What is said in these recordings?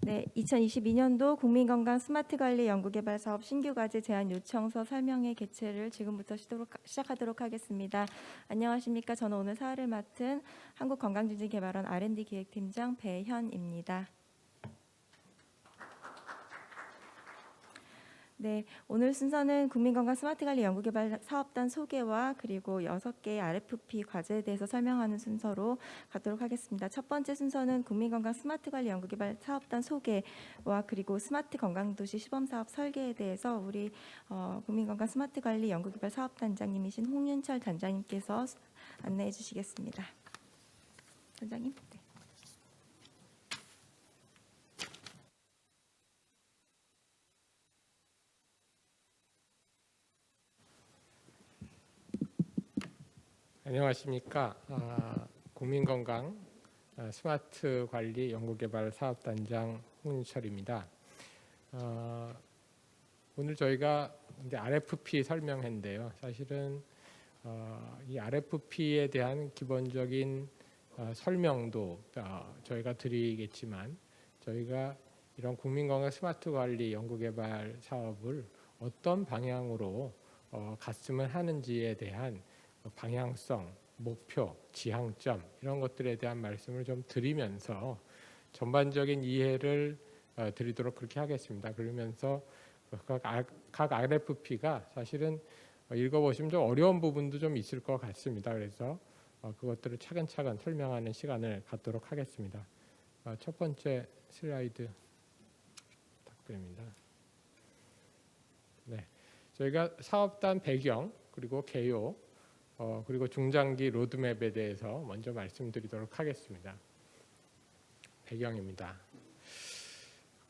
네, 2022년도 국민건강 스마트관리 연구개발 사업 신규과제 제안 요청서 설명회 개최를 지금부터 시작하도록 하겠습니다. 안녕하십니까? 저는 오늘 사회를 맡은 한국건강증진개발원 R&D 기획팀장 배현입니다. 네, 오늘 순서는 국민건강 스마트관리 연구개발 사업단 소개와 그리고 6개의 RFP 과제에 대해서 설명하는 순서로 가도록 하겠습니다. 첫 번째 순서는 국민건강 스마트관리 연구개발 사업단 소개와 그리고 스마트 건강도시 시범사업 설계에 대해서 우리 국민건강 스마트관리 연구개발 사업단장님이신 홍윤철 단장님께서 안내해 주시겠습니다. 단장님. 네. 안녕하십니까. 국민건강 스마트 관리 연구개발 사업단장 홍윤철입니다. 오늘 저희가 이제 RFP 설명회인데요. 사실은 이 RFP에 대한 기본적인 설명도 저희가 드리겠지만, 저희가 이런 국민건강 스마트 관리 연구개발 사업을 어떤 방향으로 갔으면 하는지에 대한 방향성, 목표, 지향점 이런 것들에 대한 말씀을 좀 드리면서 전반적인 이해를 드리도록 그렇게 하겠습니다. 그러면서 각 RFP가 사실은 읽어보시면 좀 어려운 부분도 좀 있을 것 같습니다. 그래서 그것들을 차근차근 설명하는 시간을 갖도록 하겠습니다. 첫 번째 슬라이드 부탁드립니다. 네, 저희가 사업단 배경 그리고 개요 그리고 중장기 로드맵에 대해서 먼저 말씀드리도록 하겠습니다. 배경입니다.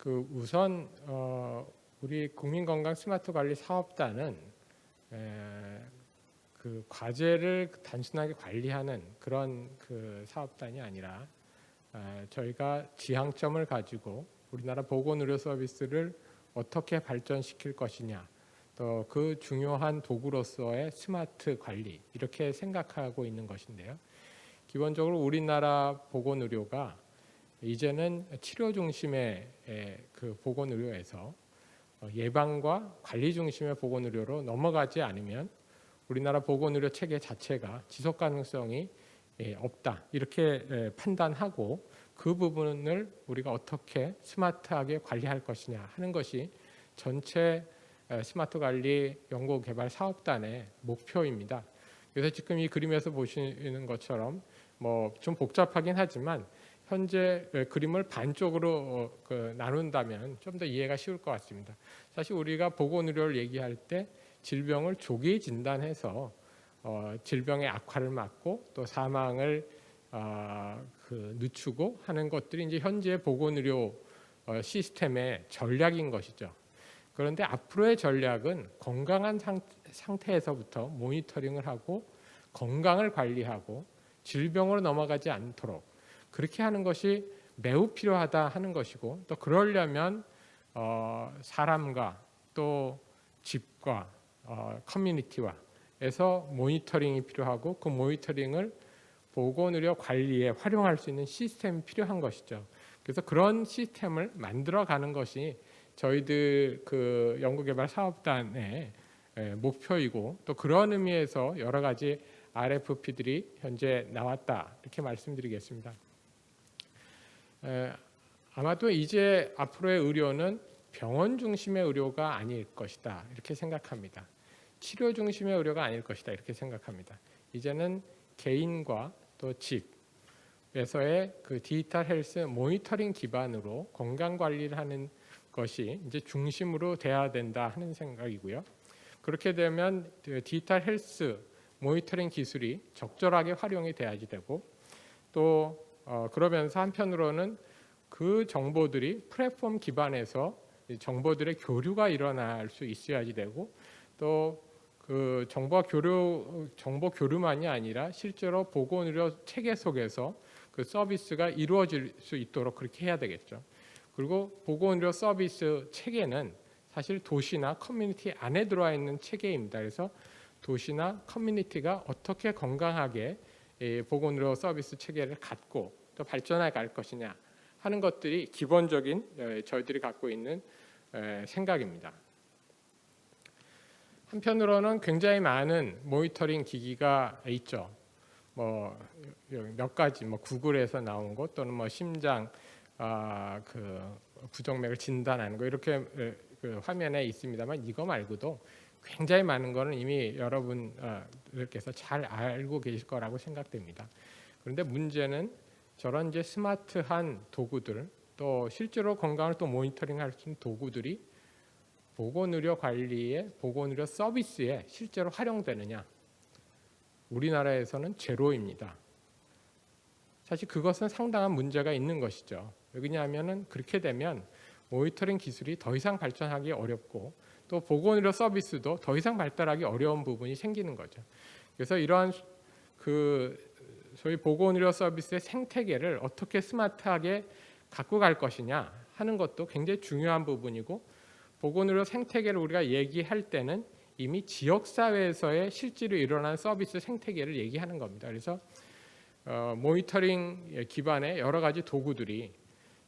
우선 우리 국민건강 스마트관리 사업단은 과제를 단순하게 관리하는 그런 사업단이 아니라 저희가 지향점을 가지고 우리나라 보건의료 서비스를 어떻게 발전시킬 것이냐, 또 그 중요한 도구로서의 스마트 관리, 이렇게 생각하고 있는 것인데요. 기본적으로 우리나라 보건의료가 이제는 치료 중심의 보건의료에서 예방과 관리 중심의 보건의료로 넘어가지 않으면 우리나라 보건의료 체계 자체가 지속 가능성이 없다, 이렇게 판단하고, 그 부분을 우리가 어떻게 스마트하게 관리할 것이냐 하는 것이 전체 스마트 관리 연구 개발 사업단의 목표입니다. 그래서 지금 이 그림에서 보시는 것처럼 좀 복잡하긴 하지만 현재 그림을 반쪽으로 나눈다면 좀 더 이해가 쉬울 것 같습니다. 사실 우리가 보건의료를 얘기할 때 질병을 조기 진단해서 질병의 악화를 막고 또 사망을 늦추고 하는 것들이 이제 현재 보건의료 시스템의 전략인 것이죠. 그런데 앞으로의 전략은 건강한 상태에서부터 모니터링을 하고 건강을 관리하고 질병으로 넘어가지 않도록 그렇게 하는 것이 매우 필요하다 하는 것이고, 또 그러려면 사람과 또 집과 커뮤니티와에서 모니터링이 필요하고, 그 모니터링을 보건의료 관리에 활용할 수 있는 시스템이 필요한 것이죠. 그래서 그런 시스템을 만들어가는 것이 저희들 연구개발 사업단의 목표이고, 또 그런 의미에서 여러 가지 RFP들이 현재 나왔다, 이렇게 말씀드리겠습니다. 아마도 이제 앞으로의 의료는 병원 중심의 의료가 아닐 것이다, 이렇게 생각합니다. 치료 중심의 의료가 아닐 것이다, 이렇게 생각합니다. 이제는 개인과 또 집에서의 디지털 헬스 모니터링 기반으로 건강 관리를 하는 것이 이제 중심으로 돼야 된다 하는 생각이고요. 그렇게 되면 디지털 헬스 모니터링 기술이 적절하게 활용이 돼야지 되고, 또 그러면서 한편으로는 그 정보들이 플랫폼 기반에서 정보들의 교류가 일어날 수 있어야지 되고, 또 그 정보 교류만이 아니라 실제로 보건의료 체계 속에서 그 서비스가 이루어질 수 있도록 그렇게 해야 되겠죠. 그리고 보건의료 서비스 체계는 사실 도시나 커뮤니티 안에 들어와 있는 체계입니다. 그래서 도시나 커뮤니티가 어떻게 건강하게 보건의료 서비스 체계를 갖고 또 발전해 갈 것이냐 하는 것들이 기본적인 저희들이 갖고 있는 생각입니다. 한편으로는 굉장히 많은 모니터링 기기가 있죠. 뭐 몇 가지 뭐 구글에서 나온 것 또는 뭐 심장 그 부정맥을 진단하는 거 이렇게 그 화면에 있습니다만 이거 말고도 굉장히 많은 거는 이미 여러분들께서 잘 알고 계실 거라고 생각됩니다. 그런데 문제는 저런 이제 스마트한 도구들 또 실제로 건강을 또 모니터링할 수 있는 도구들이 보건의료 관리에 보건의료 서비스에 실제로 활용되느냐? 우리나라에서는 제로입니다. 사실 그것은 상당한 문제가 있는 것이죠. 왜냐하면 그렇게 되면 모니터링 기술이 더 이상 발전하기 어렵고 또 보건의료 서비스도 더 이상 발달하기 어려운 부분이 생기는 거죠. 그래서 이러한 소위 보건의료 서비스의 생태계를 어떻게 스마트하게 갖고 갈 것이냐 하는 것도 굉장히 중요한 부분이고 보건의료 생태계를 우리가 얘기할 때는 이미 지역사회에서의 실제로 일어난 서비스 생태계를 얘기하는 겁니다. 그래서 모니터링 기반의 여러 가지 도구들이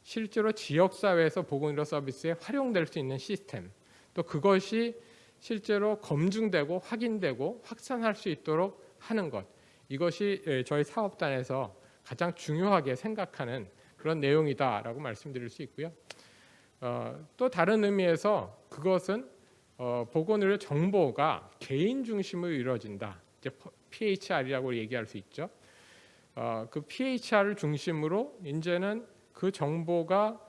실제로 지역사회에서 보건의료 서비스에 활용될 수 있는 시스템 또 그것이 실제로 검증되고 확인되고 확산할 수 있도록 하는 것 이것이 저희 사업단에서 가장 중요하게 생각하는 그런 내용이다라고 말씀드릴 수 있고요. 또 다른 의미에서 그것은 보건의료 정보가 개인 중심으로 이루어진다. 이제 PHR이라고 얘기할 수 있죠. 그 PHR을 중심으로 이제는 그 정보가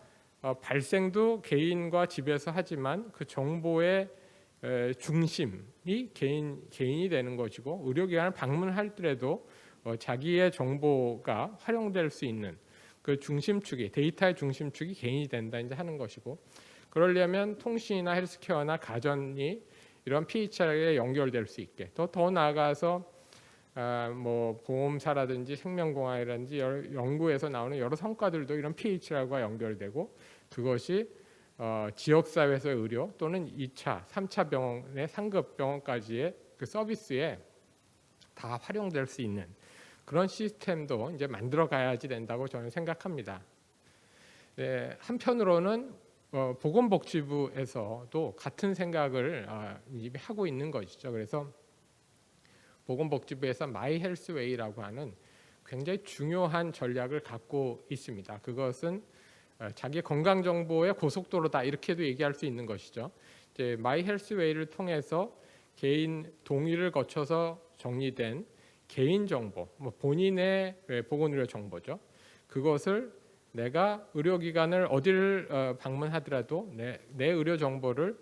발생도 개인과 집에서 하지만 그 정보의 중심이 개인이 되는 것이고 의료기관을 방문할 때라도 자기의 정보가 활용될 수 있는 그 중심축이 데이터의 중심축이 개인이 된다 이제 하는 것이고 그러려면 통신이나 헬스케어나 가전이 이런 PHR에 연결될 수 있게 더 나아가서 뭐 보험사라든지 생명공학이라든지 연구에서 나오는 여러 성과들도 이런 PHR과 연결되고 그것이 지역사회에서의 의료 또는 2차, 3차 병원의 상급 병원까지의 그 서비스에 다 활용될 수 있는 그런 시스템도 이제 만들어 가야지 된다고 저는 생각합니다. 네, 한편으로는 보건복지부에서도 같은 생각을 이미 하고 있는 것이죠. 그래서 보건복지부에서 마이헬스웨이라고 하는 굉장히 중요한 전략을 갖고 있습니다. 그것은 자기 건강 정보의 고속도로다 이렇게도 얘기할 수 있는 것이죠. 이제 마이헬스웨이를 통해서 개인 동의를 거쳐서 정리된 개인 정보, 뭐 본인의 보건의료 정보죠. 그것을 내가 의료기관을 어디를 방문하더라도 내 의료 정보를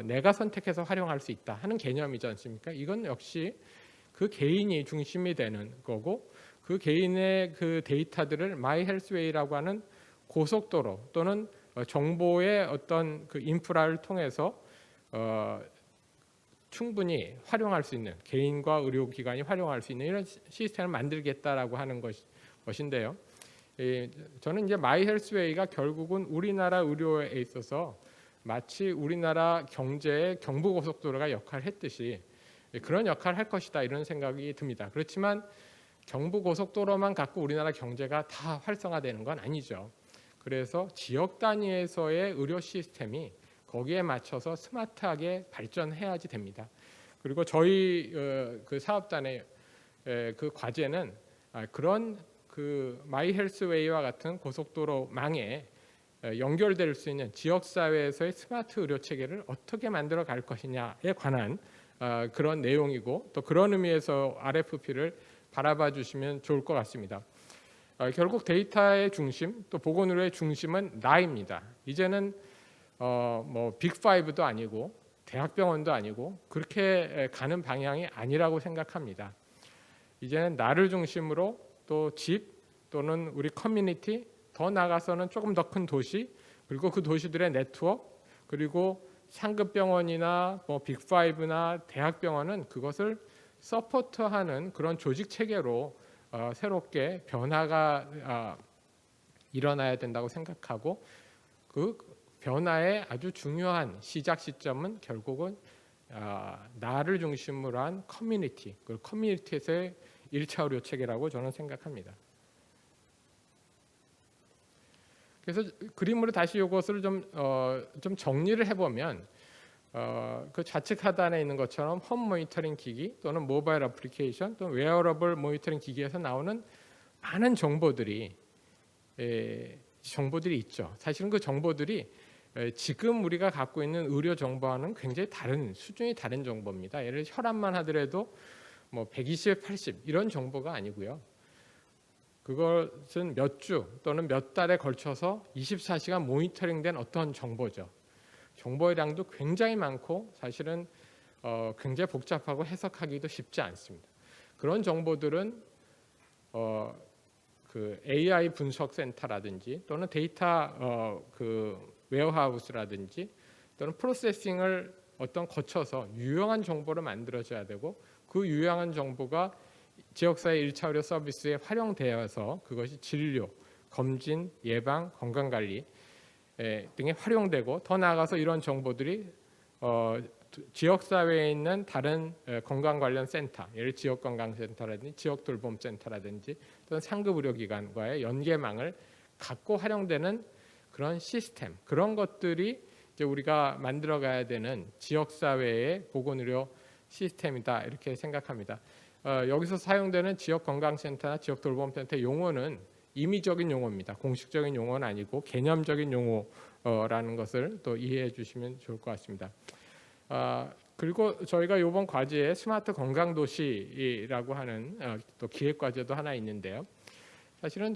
내가 선택해서 활용할 수 있다 하는 개념이지 않습니까? 이건 역시 그 개인이 중심이 되는 거고 그 개인의 그 데이터들을 마이헬스웨이라고 하는 고속도로 또는 정보의 어떤 그 인프라를 통해서 충분히 활용할 수 있는 개인과 의료기관이 활용할 수 있는 이런 시스템을 만들겠다라고 하는 것인데요. 저는 이제 마이헬스웨이가 결국은 우리나라 의료에 있어서 마치 우리나라 경제의 경부고속도로가 역할을 했듯이 그런 역할을 할 것이다 이런 생각이 듭니다. 그렇지만 경부고속도로만 갖고 우리나라 경제가 다 활성화되는 건 아니죠. 그래서 지역 단위에서의 의료 시스템이 거기에 맞춰서 스마트하게 발전해야지 됩니다. 그리고 저희 그 사업단의 그 과제는 그런 그 마이헬스웨이와 같은 고속도로망에 연결될 수 있는 지역사회에서의 스마트 의료 체계를 어떻게 만들어 갈 것이냐에 관한 그런 내용이고 또 그런 의미에서 RFP를 바라봐 주시면 좋을 것 같습니다. 결국 데이터의 중심 또 보건의료의 중심은 나입니다. 이제는 뭐 빅5도 아니고 대학병원도 아니고 그렇게 가는 방향이 아니라고 생각합니다. 이제는 나를 중심으로 또 집 또는 우리 커뮤니티 더 나아가서는 조금 더 큰 도시 그리고 그 도시들의 네트워크 그리고 상급 병원이나 뭐 빅5나 대학병원은 그것을 서포트하는 그런 조직 체계로 새롭게 변화가 일어나야 된다고 생각하고 그 변화의 아주 중요한 시작 시점은 결국은 나를 중심으로 한 커뮤니티, 그 커뮤니티에서의 1차 의료 체계라고 저는 생각합니다. 그래서 그림으로 다시 이것을 좀 정리를 해보면 그 좌측 하단에 있는 것처럼 홈 모니터링 기기 또는 모바일 애플리케이션 또는 웨어러블 모니터링 기기에서 나오는 많은 정보들이 있죠. 사실은 그 정보들이 지금 우리가 갖고 있는 의료 정보와는 굉장히 수준이 다른 정보입니다. 예를 들어 혈압만 하더라도 뭐 120, 80 이런 정보가 아니고요. 그것은 몇 주 또는 몇 달에 걸쳐서 24시간 모니터링된 어떤 정보죠. 정보의 양도 굉장히 많고 사실은 굉장히 복잡하고 해석하기도 쉽지 않습니다. 그런 정보들은 그 AI 분석 센터라든지 또는 데이터 그 웨어하우스라든지 또는 프로세싱을 거쳐서 유용한 정보를 만들어줘야 되고 그 유용한 정보가 지역사회 1차 의료 서비스에 활용되어서 그것이 진료, 검진, 예방, 건강관리 등에 활용되고 더 나아가서 이런 정보들이 지역사회에 있는 다른 건강 관련 센터, 예를 지역건강센터라든지 지역돌봄센터라든지 또는 상급의료기관과의 연계망을 갖고 활용되는 그런 시스템, 그런 것들이 이제 우리가 만들어가야 되는 지역사회의 보건의료 시스템이다 이렇게 생각합니다. 여기서 사용되는 지역건강센터나 지역돌봄센터 용어는 임의적인 용어입니다. 공식적인 용어는 아니고 개념적인 용어라는 것을 또 이해해 주시면 좋을 것 같습니다. 그리고 저희가 이번 과제에 스마트 건강도시라고 하는 또 기획 과제도 하나 있는데요. 사실은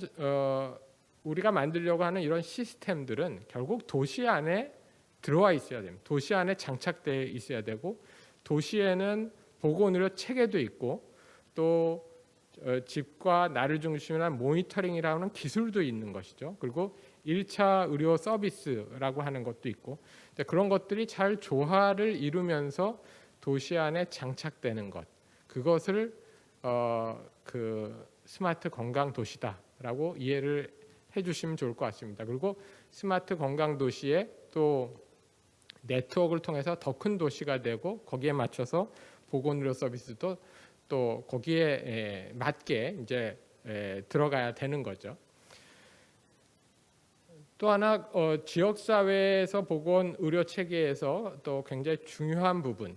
우리가 만들려고 하는 이런 시스템들은 결국 도시 안에 들어와 있어야 됩니다. 도시 안에 장착되어 있어야 되고 도시에는 보건의료 체계도 있고 또 집과 나를 중심으로 한 모니터링이라는 기술도 있는 것이죠. 그리고 1차 의료 서비스라고 하는 것도 있고 그런 것들이 잘 조화를 이루면서 도시 안에 장착되는 것, 그것을 그 스마트 건강 도시다라고 이해를 해주시면 좋을 것 같습니다. 그리고 스마트 건강 도시에 또 네트워크를 통해서 더 큰 도시가 되고 거기에 맞춰서 보건의료 서비스도 또 거기에 맞게 이제 들어가야 되는 거죠. 또 하나 지역사회에서 보건의료 체계에서 또 굉장히 중요한 부분,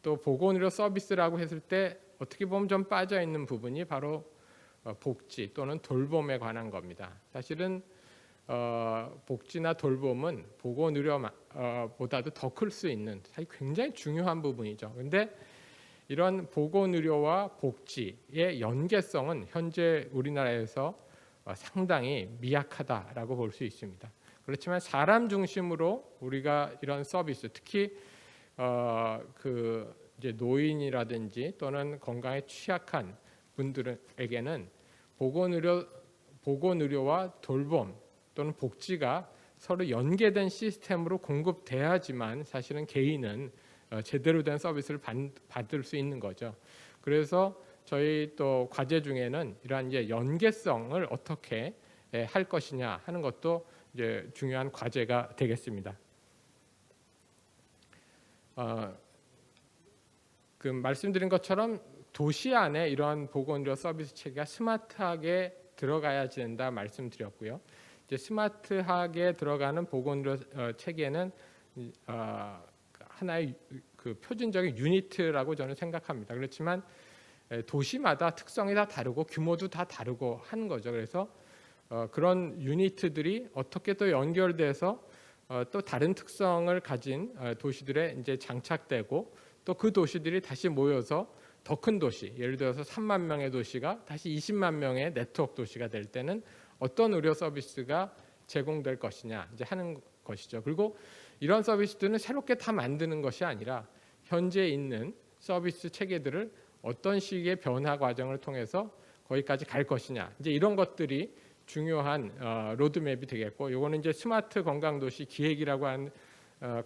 또 보건의료 서비스라고 했을 때 어떻게 보면 좀 빠져 있는 부분이 바로 복지 또는 돌봄에 관한 겁니다. 사실은 복지나 돌봄은 보건의료보다도 더 클 수 있는 사실 굉장히 중요한 부분이죠. 그런데 이런 보건의료와 복지의 연계성은 현재 우리나라에서 상당히 미약하다라고 볼 수 있습니다. 그렇지만 사람 중심으로 우리가 이런 서비스, 특히 그 이제 노인이라든지 또는 건강에 취약한 분들에게는 보건의료와 돌봄 또는 복지가 서로 연계된 시스템으로 공급돼야지만 사실은 개인은 제대로 된 서비스를 받을 수 있는 거죠. 그래서 저희 또 과제 중에는 이러한 이제 연계성을 어떻게 할 것이냐 하는 것도 이제 중요한 과제가 되겠습니다. 그 말씀드린 것처럼 도시 안에 이러한 보건의료 서비스 체계가 스마트하게 들어가야 된다 말씀드렸고요. 이제 스마트하게 들어가는 보건의료 체계는 하나의 그 표준적인 유니트라고 저는 생각합니다. 그렇지만 도시마다 특성이 다 다르고 규모도 다 다르고 하는 거죠. 그래서 그런 유니트들이 어떻게 또 연결돼서 또 다른 특성을 가진 도시들에 이제 장착되고 또 그 도시들이 다시 모여서 더 큰 도시, 예를 들어서 3만 명의 도시가 다시 20만 명의 네트워크 도시가 될 때는 어떤 의료 서비스가 제공될 것이냐 이제 하는 것이죠. 그리고 이런 서비스들은 새롭게 다 만드는 것이 아니라 현재 있는 서비스 체계들을 어떤 식의 변화 과정을 통해서 거기까지 갈 것이냐 이제 이런 것들이 중요한 로드맵이 되겠고, 이거는 이제 스마트 건강도시 기획이라고 하는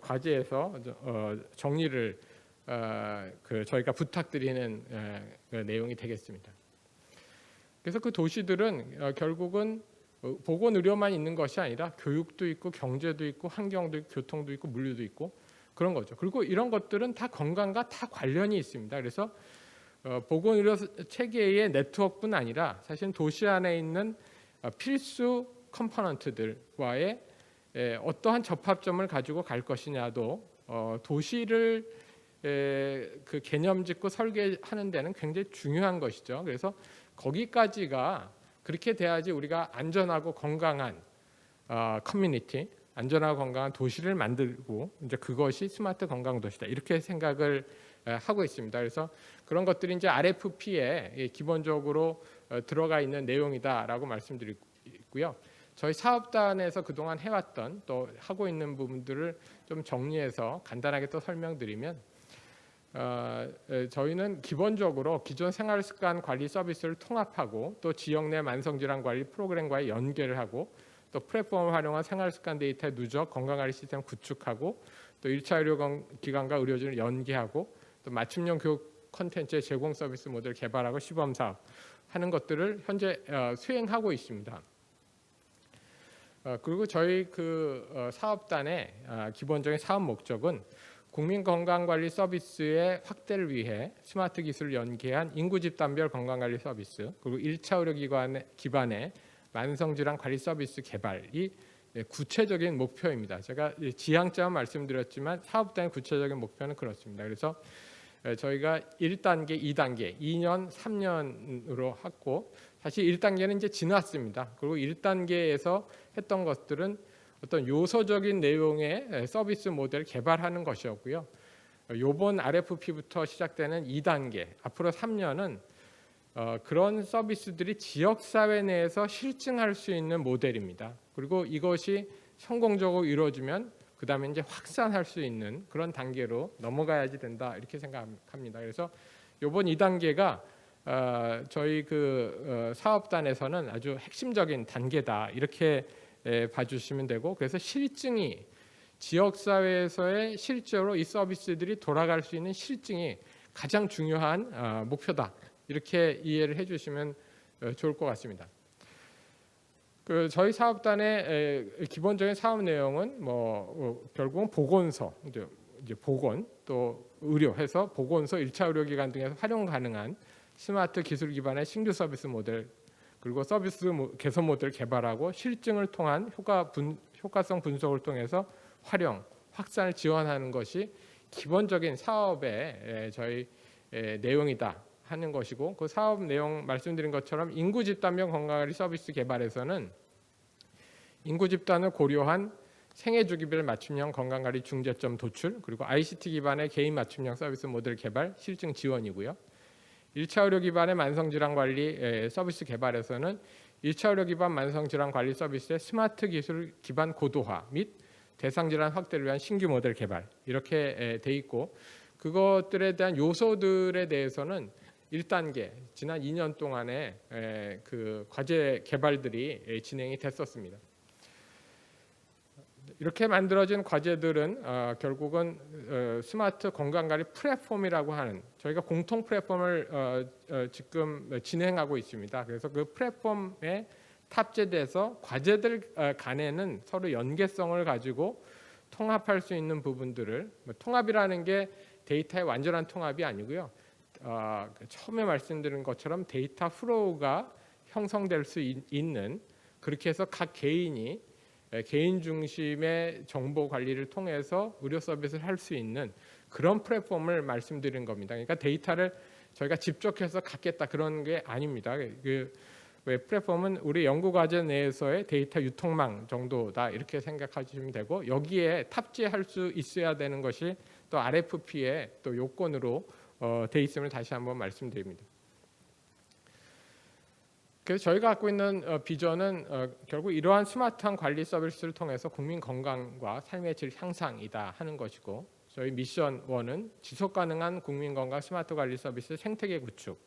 과제에서 정리를 저희가 부탁드리는 그 내용이 되겠습니다. 그래서 그 도시들은 결국은 보건의료만 있는 것이 아니라 교육도 있고 경제도 있고 환경도 있고 교통도 있고 물류도 있고 그런 거죠. 그리고 이런 것들은 다 건강과 다 관련이 있습니다. 그래서 보건의료 체계의 네트워크뿐 아니라 사실 도시 안에 있는 필수 컴포넌트들과의 어떠한 접합점을 가지고 갈 것이냐도 도시를 그 개념 짓고 설계하는 데는 굉장히 중요한 것이죠. 그래서 거기까지가 그렇게 돼야지 우리가 안전하고 건강한 커뮤니티, 안전하고 건강한 도시를 만들고 이제 그것이 스마트 건강 도시다 이렇게 생각을 하고 있습니다. 그래서 그런 것들이 이제 RFP에 기본적으로 들어가 있는 내용이다라고 말씀드리고요. 저희 사업단에서 그동안 해왔던 또 하고 있는 부분들을 좀 정리해서 간단하게 또 설명드리면 저희는 기본적으로 기존 생활습관 관리 서비스를 통합하고 또 지역 내 만성질환 관리 프로그램과의 연계를 하고 또 플랫폼을 활용한 생활습관 데이터 누적 건강관리 시스템 구축하고 또 1차 의료기관과 의료진을 연계하고 또 맞춤형 교육 콘텐츠의 제공 서비스 모델 개발하고 시범 사업 하는 것들을 현재 수행하고 있습니다. 그리고 저희 그 사업단의 기본적인 사업 목적은 국민건강관리 서비스의 확대를 위해 스마트 기술을 연계한 인구 집단별 건강관리 서비스 그리고 1차 의료기관 기반의 만성질환 관리 서비스 개발이 구체적인 목표입니다. 제가 지향점 말씀드렸지만 사업단의 구체적인 목표는 그렇습니다. 그래서 저희가 1단계, 2단계, 2년, 3년으로 했고 사실 1단계는 이제 지났습니다. 그리고 1단계에서 했던 것들은 어떤 요소적인 내용의 서비스 모델을 개발하는 것이었고요. 이번 RFP부터 시작되는 2단계, 앞으로 3년은 그런 서비스들이 지역사회 내에서 실증할 수 있는 모델입니다. 그리고 이것이 성공적으로 이루어지면 그 다음에 이제 확산할 수 있는 그런 단계로 넘어가야지 된다 이렇게 생각합니다. 그래서 이번 2단계가 저희 그 사업단에서는 아주 핵심적인 단계다 이렇게 봐주시면 되고 그래서 실증이 지역사회에서의 실제로 이 서비스들이 돌아갈 수 있는 실증이 가장 중요한 목표다 이렇게 이해를 해주시면 좋을 것 같습니다. 그 저희 사업단의 기본적인 사업 내용은 결국은 보건소, 이제 보건 또 의료해서 보건소, 1차 의료기관 등에서 활용 가능한 스마트 기술 기반의 신규 서비스 모델 그리고 서비스 개선 모델 개발하고 실증을 통한 효과성 분석을 통해서 활용, 확산을 지원하는 것이 기본적인 사업의 저희 내용이다 하는 것이고 그 사업 내용 말씀드린 것처럼 인구 집단별 건강관리 서비스 개발에서는 인구 집단을 고려한 생애 주기별 맞춤형 건강관리 중재점 도출 그리고 ICT 기반의 개인 맞춤형 서비스 모델 개발 실증 지원이고요. 1차 의료 기반의 만성질환 관리 서비스 개발에서는 1차 의료 기반 만성질환 관리 서비스의 스마트 기술 기반 고도화 및 대상 질환 확대를 위한 신규 모델 개발 이렇게 돼 있고 그것들에 대한 요소들에 대해서는 1단계 지난 2년 동안에 그 과제 개발들이 진행이 됐었습니다. 이렇게 만들어진 과제들은 결국은 스마트 건강관리 플랫폼이라고 하는 저희가 공통 플랫폼을 지금 진행하고 있습니다. 그래서 그 플랫폼에 탑재돼서 과제들 간에는 서로 연계성을 가지고 통합할 수 있는 부분들을 통합이라는 게 데이터의 완전한 통합이 아니고요. 처음에 말씀드린 것처럼 데이터 플로우가 형성될 수 있는 그렇게 해서 각 개인이 개인 중심의 정보 관리를 통해서 의료 서비스를 할 수 있는 그런 플랫폼을 말씀드린 겁니다. 그러니까 데이터를 저희가 집적해서 갖겠다 그런 게 아닙니다. 그 플랫폼은 우리 연구과제 내에서의 데이터 유통망 정도다 이렇게 생각하시면 되고 여기에 탑재할 수 있어야 되는 것이 또 RFP의 또 요건으로 돼 있음을 다시 한번 말씀드립니다. 그래서 저희가 갖고 있는 비전은 결국 이러한 스마트한 관리 서비스를 통해서 국민 건강과 삶의 질 향상이다 하는 것이고 저희 미션 1은 지속 가능한 국민 건강 스마트 관리 서비스 생태계 구축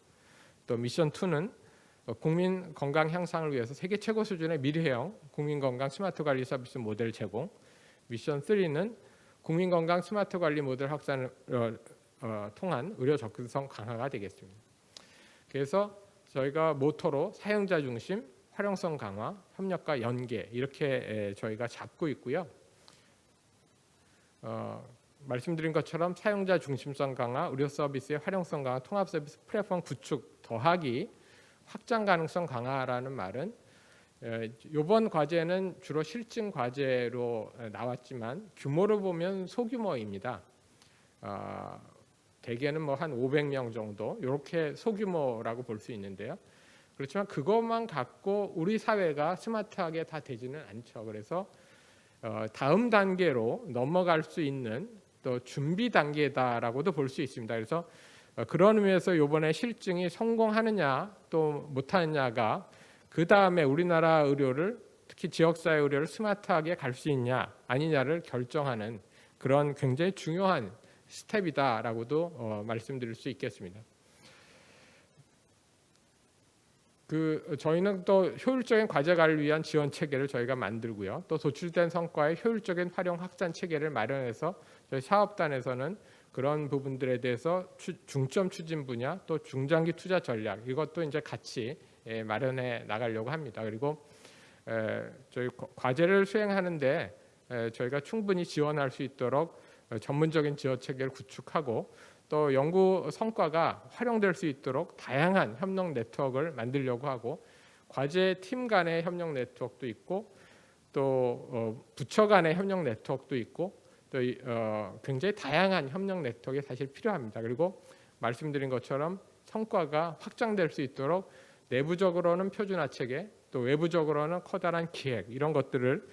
또 미션 2는 국민 건강 향상을 위해서 세계 최고 수준의 미래형 국민 건강 스마트 관리 서비스 모델 제공 미션 3는 국민 건강 스마트 관리 모델 확산을 통한 의료 접근성 강화가 되겠습니다. 그래서 저희가 모토로 사용자 중심, 활용성 강화, 협력과 연계 이렇게 저희가 잡고 있고요. 말씀드린 것처럼 사용자 중심성 강화, 의료 서비스의 활용성 강화, 통합 서비스 플랫폼 구축 더하기 확장 가능성 강화라는 말은 이번 과제는 주로 실증 과제로 나왔지만 규모로 보면 소규모입니다. 대개는 뭐 한 500명 정도 이렇게 소규모라고 볼 수 있는데요. 그렇지만 그것만 갖고 우리 사회가 스마트하게 다 되지는 않죠. 그래서 다음 단계로 넘어갈 수 있는 또 준비 단계다라고도 볼 수 있습니다. 그래서 그런 의미에서 이번에 실증이 성공하느냐 또 못하느냐가 그 다음에 우리나라 의료를 특히 지역사회 의료를 스마트하게 갈 수 있냐 아니냐를 결정하는 그런 굉장히 중요한 스텝이다라고도 말씀드릴 수 있겠습니다. 저희는 또 효율적인 과제 관리를 위한 지원 체계를 저희가 만들고요. 또 도출된 성과의 효율적인 활용 확산 체계를 마련해서 저희 사업단에서는 그런 부분들에 대해서 중점 추진 분야 또 중장기 투자 전략 이것도 이제 같이 마련해 나가려고 합니다. 그리고 저희 과제를 수행하는데 저희가 충분히 지원할 수 있도록 전문적인 지원 체계를 구축하고 또 연구 성과가 활용될 수 있도록 다양한 협력 네트워크를 만들려고 하고 과제 팀 간의 협력 네트워크도 있고 또 부처 간의 협력 네트워크도 있고 또 굉장히 다양한 협력 네트워크가 사실 필요합니다. 그리고 말씀드린 것처럼 성과가 확장될 수 있도록 내부적으로는 표준화 체계 또 외부적으로는 커다란 기획 이런 것들을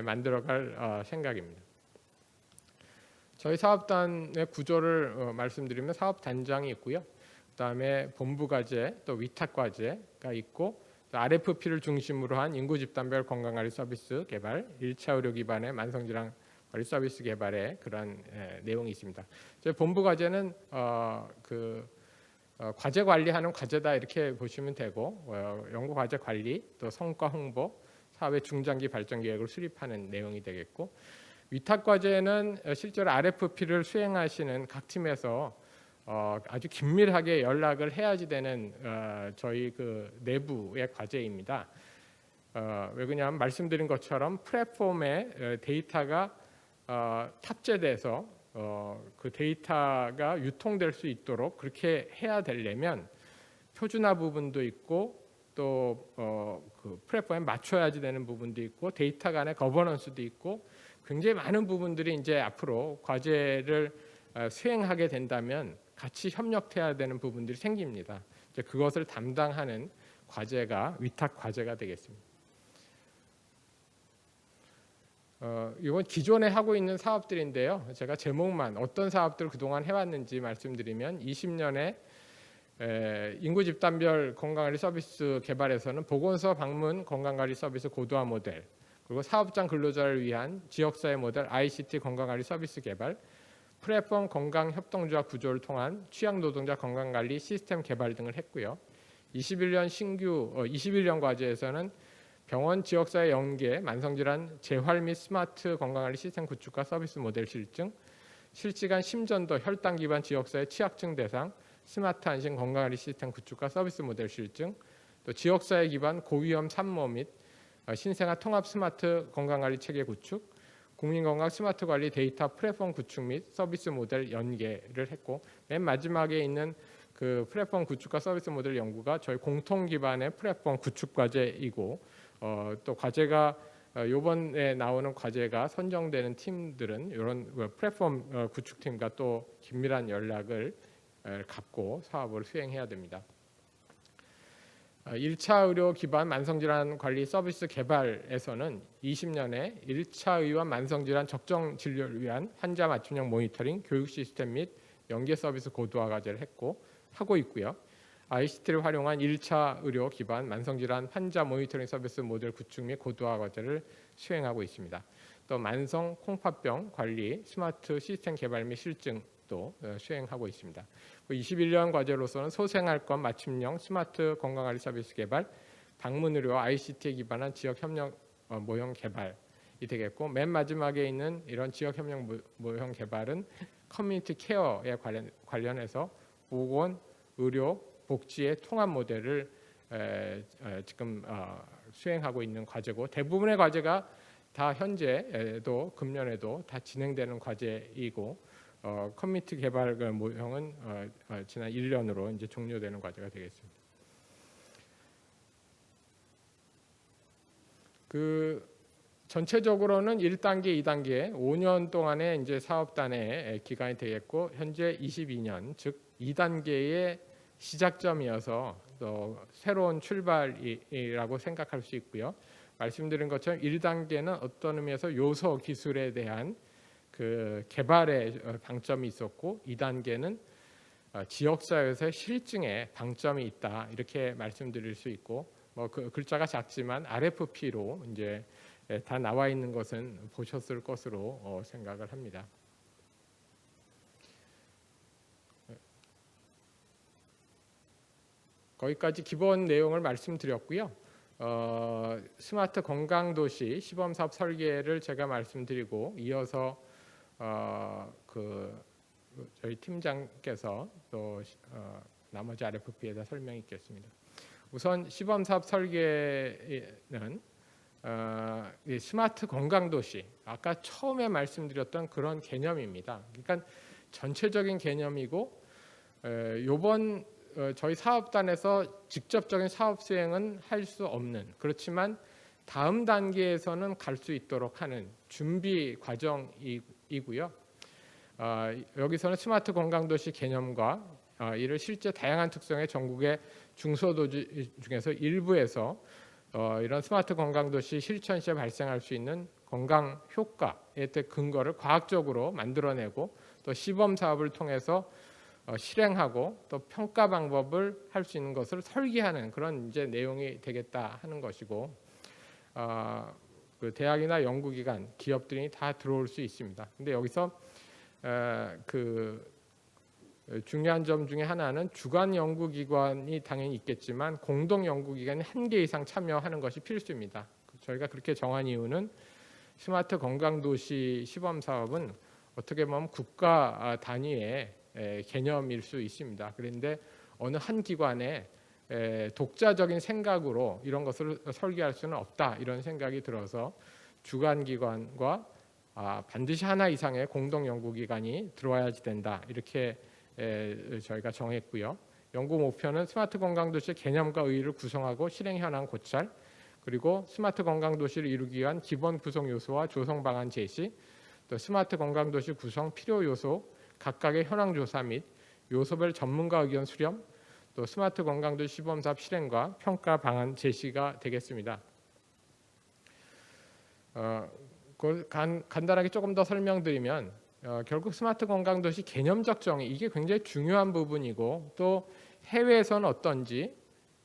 만들어갈 생각입니다. 저희 사업단의 구조를 말씀드리면 사업단장이 있고요. 그다음에 본부과제 또 위탁과제가 있고 또 RFP를 중심으로 한 인구 집단별 건강관리 서비스 개발, 1차 의료 기반의 만성질환 관리 서비스 개발의 그런 내용이 있습니다. 저희 본부과제는 과제 관리하는 과제다 이렇게 보시면 되고 연구 과제 관리 또 성과 홍보, 사회 중장기 발전 계획을 수립하는 내용이 되겠고 위탁 과제는 실제로 RFP를 수행하시는 각 팀에서 아주 긴밀하게 연락을 해야지 되는 저희 내부의 과제입니다. 왜 그러냐면 말씀드린 것처럼 플랫폼에 데이터가 탑재돼서 그 데이터가 유통될 수 있도록 그렇게 해야 되려면 표준화 부분도 있고 또 그 플랫폼에 맞춰야지 되는 부분도 있고 데이터 간의 거버넌스도 있고 굉장히 많은 부분들이 이제 앞으로 과제를 수행하게 된다면 같이 협력해야 되는 부분들이 생깁니다. 이제 그것을 담당하는 과제가 위탁 과제가 되겠습니다. 이건 기존에 하고 있는 사업들인데요. 제가 제목만 어떤 사업들을 그동안 해왔는지 말씀드리면 20년에 인구 집단별 건강관리 서비스 개발에서는 보건소 방문 건강관리 서비스 고도화 모델 그리고 사업장 근로자를 위한 지역사회 모델 ICT 건강관리 서비스 개발, 플랫폼 건강협동조합 구조를 통한 취약노동자 건강관리 시스템 개발 등을 했고요. 21년 과제에서는 병원 지역사회 연계 만성질환 재활 및 스마트 건강관리 시스템 구축과 서비스 모델 실증, 실시간 심전도 혈당 기반 지역사회 취약증 대상 스마트 안심 건강관리 시스템 구축과 서비스 모델 실증, 또 지역사회 기반 고위험 산모 및 신생아 통합 스마트 건강관리 체계 구축, 국민건강 스마트 관리 데이터 플랫폼 구축 및 서비스 모델 연계를 했고 맨 마지막에 있는 그 플랫폼 구축과 서비스 모델 연구가 저희 공통 기반의 플랫폼 구축 과제이고 또 과제가 이번에 나오는 과제가 선정되는 팀들은 이런 플랫폼 구축팀과 또 긴밀한 연락을 갖고 사업을 수행해야 됩니다. 1차 의료 기반 만성질환 관리 서비스 개발에서는 20년에 1차 의원 만성질환 적정 진료를 위한 환자 맞춤형 모니터링 교육 시스템 및 연계 서비스 고도화 과제를 하고 있고요. ICT를 활용한 1차 의료 기반 만성질환 환자 모니터링 서비스 모델 구축 및 고도화 과제를 수행하고 있습니다. 또 만성 콩팥병 관리 스마트 시스템 개발 및 실증도 수행하고 있습니다. 21년 과제로서는 소생활권 맞춤형 스마트 건강관리 서비스 개발, 방문의료 ICT에 기반한 지역 협력 모형 개발이 되겠고 맨 마지막에 있는 이런 지역 협력 모형 개발은 커뮤니티 케어에 관련해서 보건, 의료, 복지의 통합 모델을 지금 수행하고 있는 과제고 대부분의 과제가 다 현재도 금년에도 다 진행되는 과제이고 커뮤니티 개발 모형은 지난 1년으로 이제 종료되는 과제가 되겠습니다. 그 전체적으로는 1단계, 2단계 5년 동안의 이제 사업단의 기간이 되겠고 현재 22년 즉 2단계의 시작점이어서 또 새로운 출발이라고 생각할 수 있고요. 말씀드린 것처럼 1단계는 어떤 의미에서 요소 기술에 대한 그 개발의 방점이 있었고 2단계는 지역사회에서의 실증에 방점이 있다 이렇게 말씀드릴 수 있고 뭐 그 글자가 작지만 RFP로 이제 다 나와 있는 것은 보셨을 것으로 생각을 합니다. 거기까지 기본 내용을 말씀드렸고요. 스마트 건강도시 시범사업 설계를 제가 말씀드리고 이어서 저희 팀장께서 또 나머지 RFP에 대해 설명이 있겠습니다. 우선 시범사업 설계는 이 스마트 건강도시 아까 처음에 말씀드렸던 그런 개념입니다. 그러니까 전체적인 개념이고 이번 저희 사업단에서 직접적인 사업 수행은 할 수 없는 그렇지만 다음 단계에서는 갈 수 있도록 하는 준비 과정이고요. 여기서는 스마트 건강도시 개념과 이를 실제 다양한 특성의 전국의 중소도시 중에서 일부에서 이런 스마트 건강도시 실천 시에 발생할 수 있는 건강 효과에 대한 근거를 과학적으로 만들어내고 또 시범 사업을 통해서 실행하고 또 평가 방법을 할 수 있는 것을 설계하는 그런 이제 내용이 되겠다 하는 것이고 그 대학이나 연구기관, 기업들이 다 들어올 수 있습니다. 근데 여기서 그 중요한 점 중에 하나는 주관 연구기관이 당연히 있겠지만 공동 연구기관이 1개 이상 참여하는 것이 필수입니다. 저희가 그렇게 정한 이유는 스마트 건강도시 시범 사업은 어떻게 보면 국가 단위의 개념일 수 있습니다. 그런데 어느 한 기관의 독자적인 생각으로 이런 것을 설계할 수는 없다 이런 생각이 들어서 주관 기관과 반드시 하나 이상의 공동 연구기관이 들어와야지 된다 이렇게 저희가 정했고요. 연구 목표는 스마트 건강도시 개념과 의의를 구성하고 실행 현황 고찰 그리고 스마트 건강도시를 이루기 위한 기본 구성 요소와 조성 방안 제시 또 스마트 건강도시 구성 필요 요소 각각의 현황 조사 및 요소별 전문가 의견 수렴 또 스마트 건강도시 시범사업 실행과 평가 방안 제시가 되겠습니다. 간단하게 조금 더 설명드리면 결국 스마트 건강도시 개념적 정의 이게 굉장히 중요한 부분이고 또 해외에서는 어떤지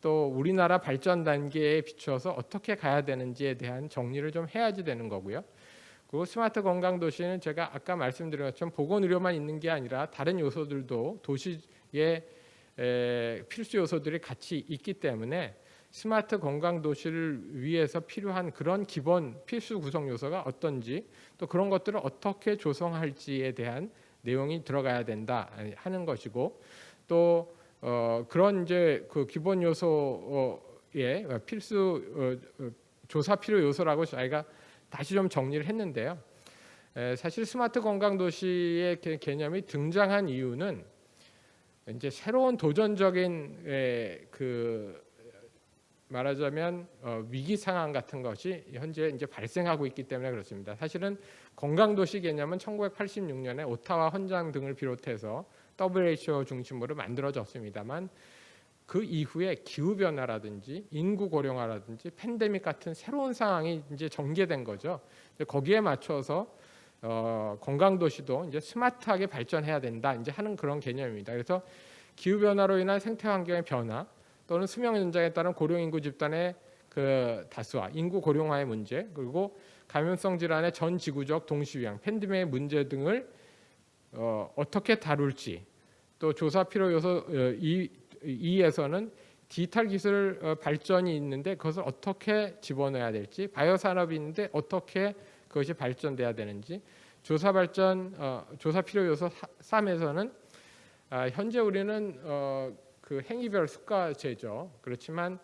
또 우리나라 발전 단계에 비추어서 어떻게 가야 되는지에 대한 정리를 좀 해야지 되는 거고요. 그리고 스마트 건강도시는 제가 아까 말씀드린 것처럼 보건의료만 있는 게 아니라 다른 요소들도 도시의 필수 요소들이 같이 있기 때문에 스마트 건강도시를 위해서 필요한 그런 기본 필수 구성 요소가 어떤지 또 그런 것들을 어떻게 조성할지에 대한 내용이 들어가야 된다 하는 것이고 또 그런 이제 그 기본 요소의 필수 조사 필요 요소라고 저희가 다시 좀 정리를 했는데요. 사실 스마트 건강도시의 개념이 등장한 이유는 이제 새로운 도전적인 그 말하자면 위기 상황 같은 것이 현재 이제 발생하고 있기 때문에 그렇습니다. 사실은 건강도시 개념은 1986년에 오타와 헌장 등을 비롯해서 WHO 중심으로 만들어졌습니다만 그 이후에 기후 변화라든지 인구 고령화라든지 팬데믹 같은 새로운 상황이 이제 전개된 거죠. 거기에 맞춰서 건강도시도 이제 스마트하게 발전해야 된다 이제 하는 그런 개념입니다. 그래서 기후 변화로 인한 생태 환경의 변화 또는 수명 연장에 따른 고령 인구 집단의 그 다수화, 인구 고령화의 문제, 그리고 감염성 질환의 전 지구적 동시유행, 팬데믹의 문제 등을 어떻게 다룰지, 또 조사 필요 요소 2에서는 디지털 기술 발전이 있는데 그것을 어떻게 집어넣어야 될지, 바이오 산업이 있는데 어떻게 그것이 발전돼야 되는지, 조사 필요 요소 3에서는 현재 우리는 그 행위별 수가제죠. 그렇지만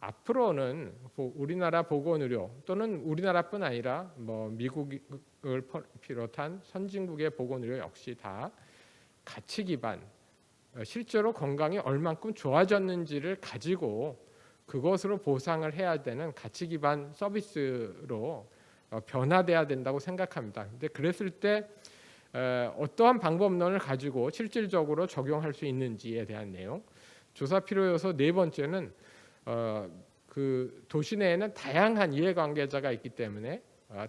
앞으로는 우리나라 보건의료 또는 우리나라뿐 아니라 뭐 미국을 비롯한 선진국의 보건의료 역시 다 가치 기반 실제로 건강이 얼만큼 좋아졌는지를 가지고 그것으로 보상을 해야 되는 가치 기반 서비스로 변화돼야 된다고 생각합니다. 근데 그랬을 때 어떠한 방법론을 가지고 실질적으로 적용할 수 있는지에 대한 내용. 조사 필요 요소 네 번째는 그 도시 내에는 다양한 이해관계자가 있기 때문에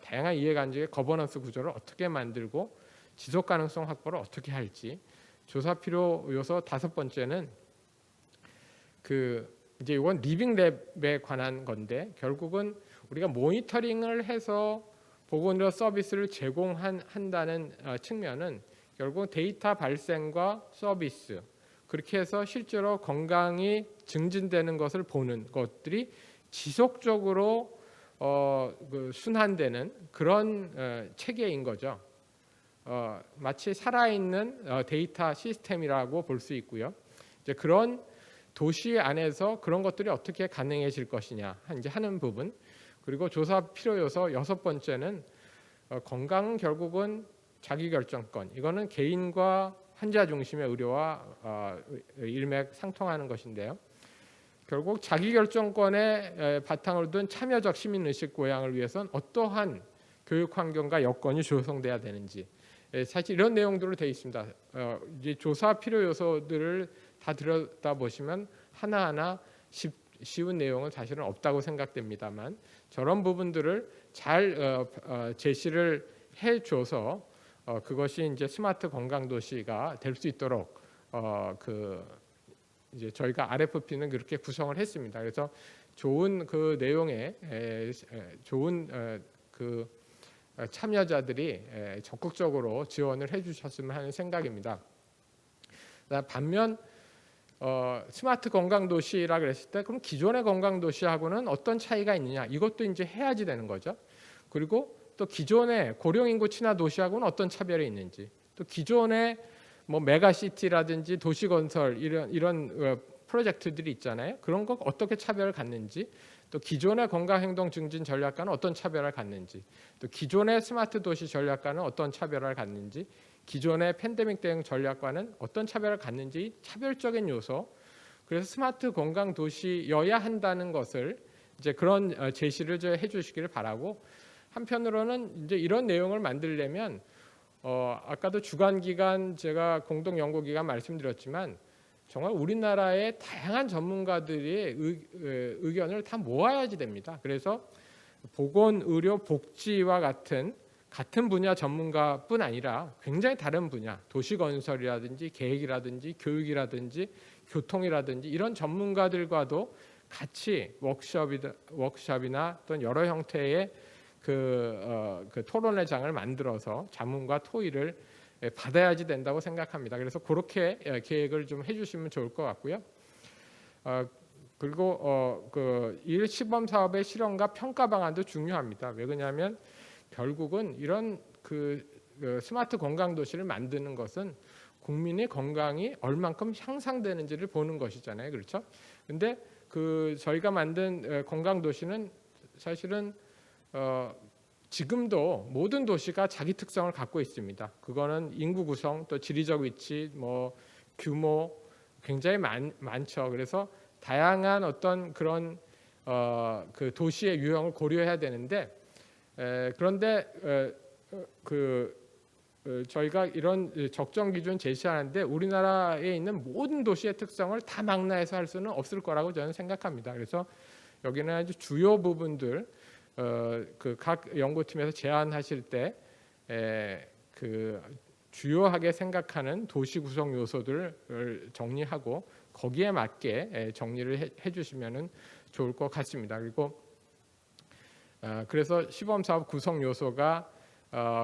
다양한 이해관계의 거버넌스 구조를 어떻게 만들고 지속 가능성 확보를 어떻게 할지. 조사 필요 요소 다섯 번째는 그 이제 이건 리빙랩에 관한 건데 결국은 우리가 모니터링을 해서 보건의료 서비스를 제공한다는 측면은 결국 데이터 발생과 서비스 그렇게 해서 실제로 건강이 증진되는 것을 보는 것들이 지속적으로 그 순환되는 그런 체계인 거죠. 마치 살아있는 데이터 시스템이라고 볼 수 있고요. 이제 그런 도시 안에서 그런 것들이 어떻게 가능해질 것이냐 이제 하는 부분. 그리고 조사 필요 요소 여섯 번째는 건강은 결국은 자기결정권. 이거는 개인과 환자 중심의 의료와 일맥상통하는 것인데요. 결국 자기결정권에 바탕을 둔 참여적 시민의식 고양을 위해서는 어떠한 교육 환경과 여건이 조성돼야 되는지 사실 이런 내용들로 되어 있습니다. 이제 조사 필요 요소들을 다 들여다보시면 하나하나 쉬운 내용은 사실은 없다고 생각됩니다만 저런 부분들을 잘 제시를 해줘서 그것이 이제 스마트 건강 도시가 될 수 있도록 이제 저희가 RFP는 그렇게 구성을 했습니다. 그래서 좋은 그 내용에 좋은 그 참여자들이 적극적으로 지원을 해주셨으면 하는 생각입니다. 반면 스마트 건강 도시라 그랬을 때 그럼 기존의 건강 도시하고는 어떤 차이가 있느냐 이것도 이제 해야지 되는 거죠. 그리고 또 기존의 고령 인구 친화 도시하고는 어떤 차별이 있는지, 또 기존의 뭐 메가시티라든지 도시 건설 이런 프로젝트들이 있잖아요. 그런 거 어떻게 차별을 갖는지, 또 기존의 건강 행동 증진 전략과는 어떤 차별을 갖는지, 또 기존의 스마트 도시 전략과는 어떤 차별을 갖는지, 기존의 팬데믹 대응 전략과는 어떤 차별을 갖는지 차별적인 요소. 그래서 스마트 건강 도시여야 한다는 것을 이제 그런 제시를 해주시기를 바라고, 한편으로는 이제 이런 내용을 만들려면 아까도 주관기관 제가 공동연구기관 말씀드렸지만 정말 우리나라의 다양한 전문가들의 의견을 다 모아야지 됩니다. 그래서 보건, 의료, 복지와 같은 분야 전문가뿐 아니라 굉장히 다른 분야, 도시건설이라든지 계획이라든지 교육이라든지 교통이라든지 이런 전문가들과도 같이 워크숍이나 또는 여러 형태의 그 토론회 장을 만들어서 자문과 토의를 받아야지 된다고 생각합니다. 그래서 그렇게 계획을 좀 해주시면 좋을 것 같고요. 그리고 그 시범 사업의 실현과 평가 방안도 중요합니다. 왜 그러냐면 결국은 이런 그 스마트 건강 도시를 만드는 것은 국민의 건강이 얼만큼 향상되는지를 보는 것이잖아요, 그렇죠? 근데 그 저희가 만든 건강 도시는 사실은 지금도 모든 도시가 자기 특성을 갖고 있습니다. 그거는 인구 구성, 또 지리적 위치, 뭐 규모 굉장히 많죠. 그래서 다양한 어떤 그런 그 도시의 유형을 고려해야 되는데 그런데 저희가 이런 적정 기준 제시하는데 우리나라에 있는 모든 도시의 특성을 다 망라해서 할 수는 없을 거라고 저는 생각합니다. 그래서 여기는 아주 주요 부분들 그 각 연구팀에서 제안하실 때 그 주요하게 생각하는 도시 구성 요소들을 정리하고 거기에 맞게 정리를 해주시면 좋을 것 같습니다. 그리고 그래서 시범 사업 구성 요소가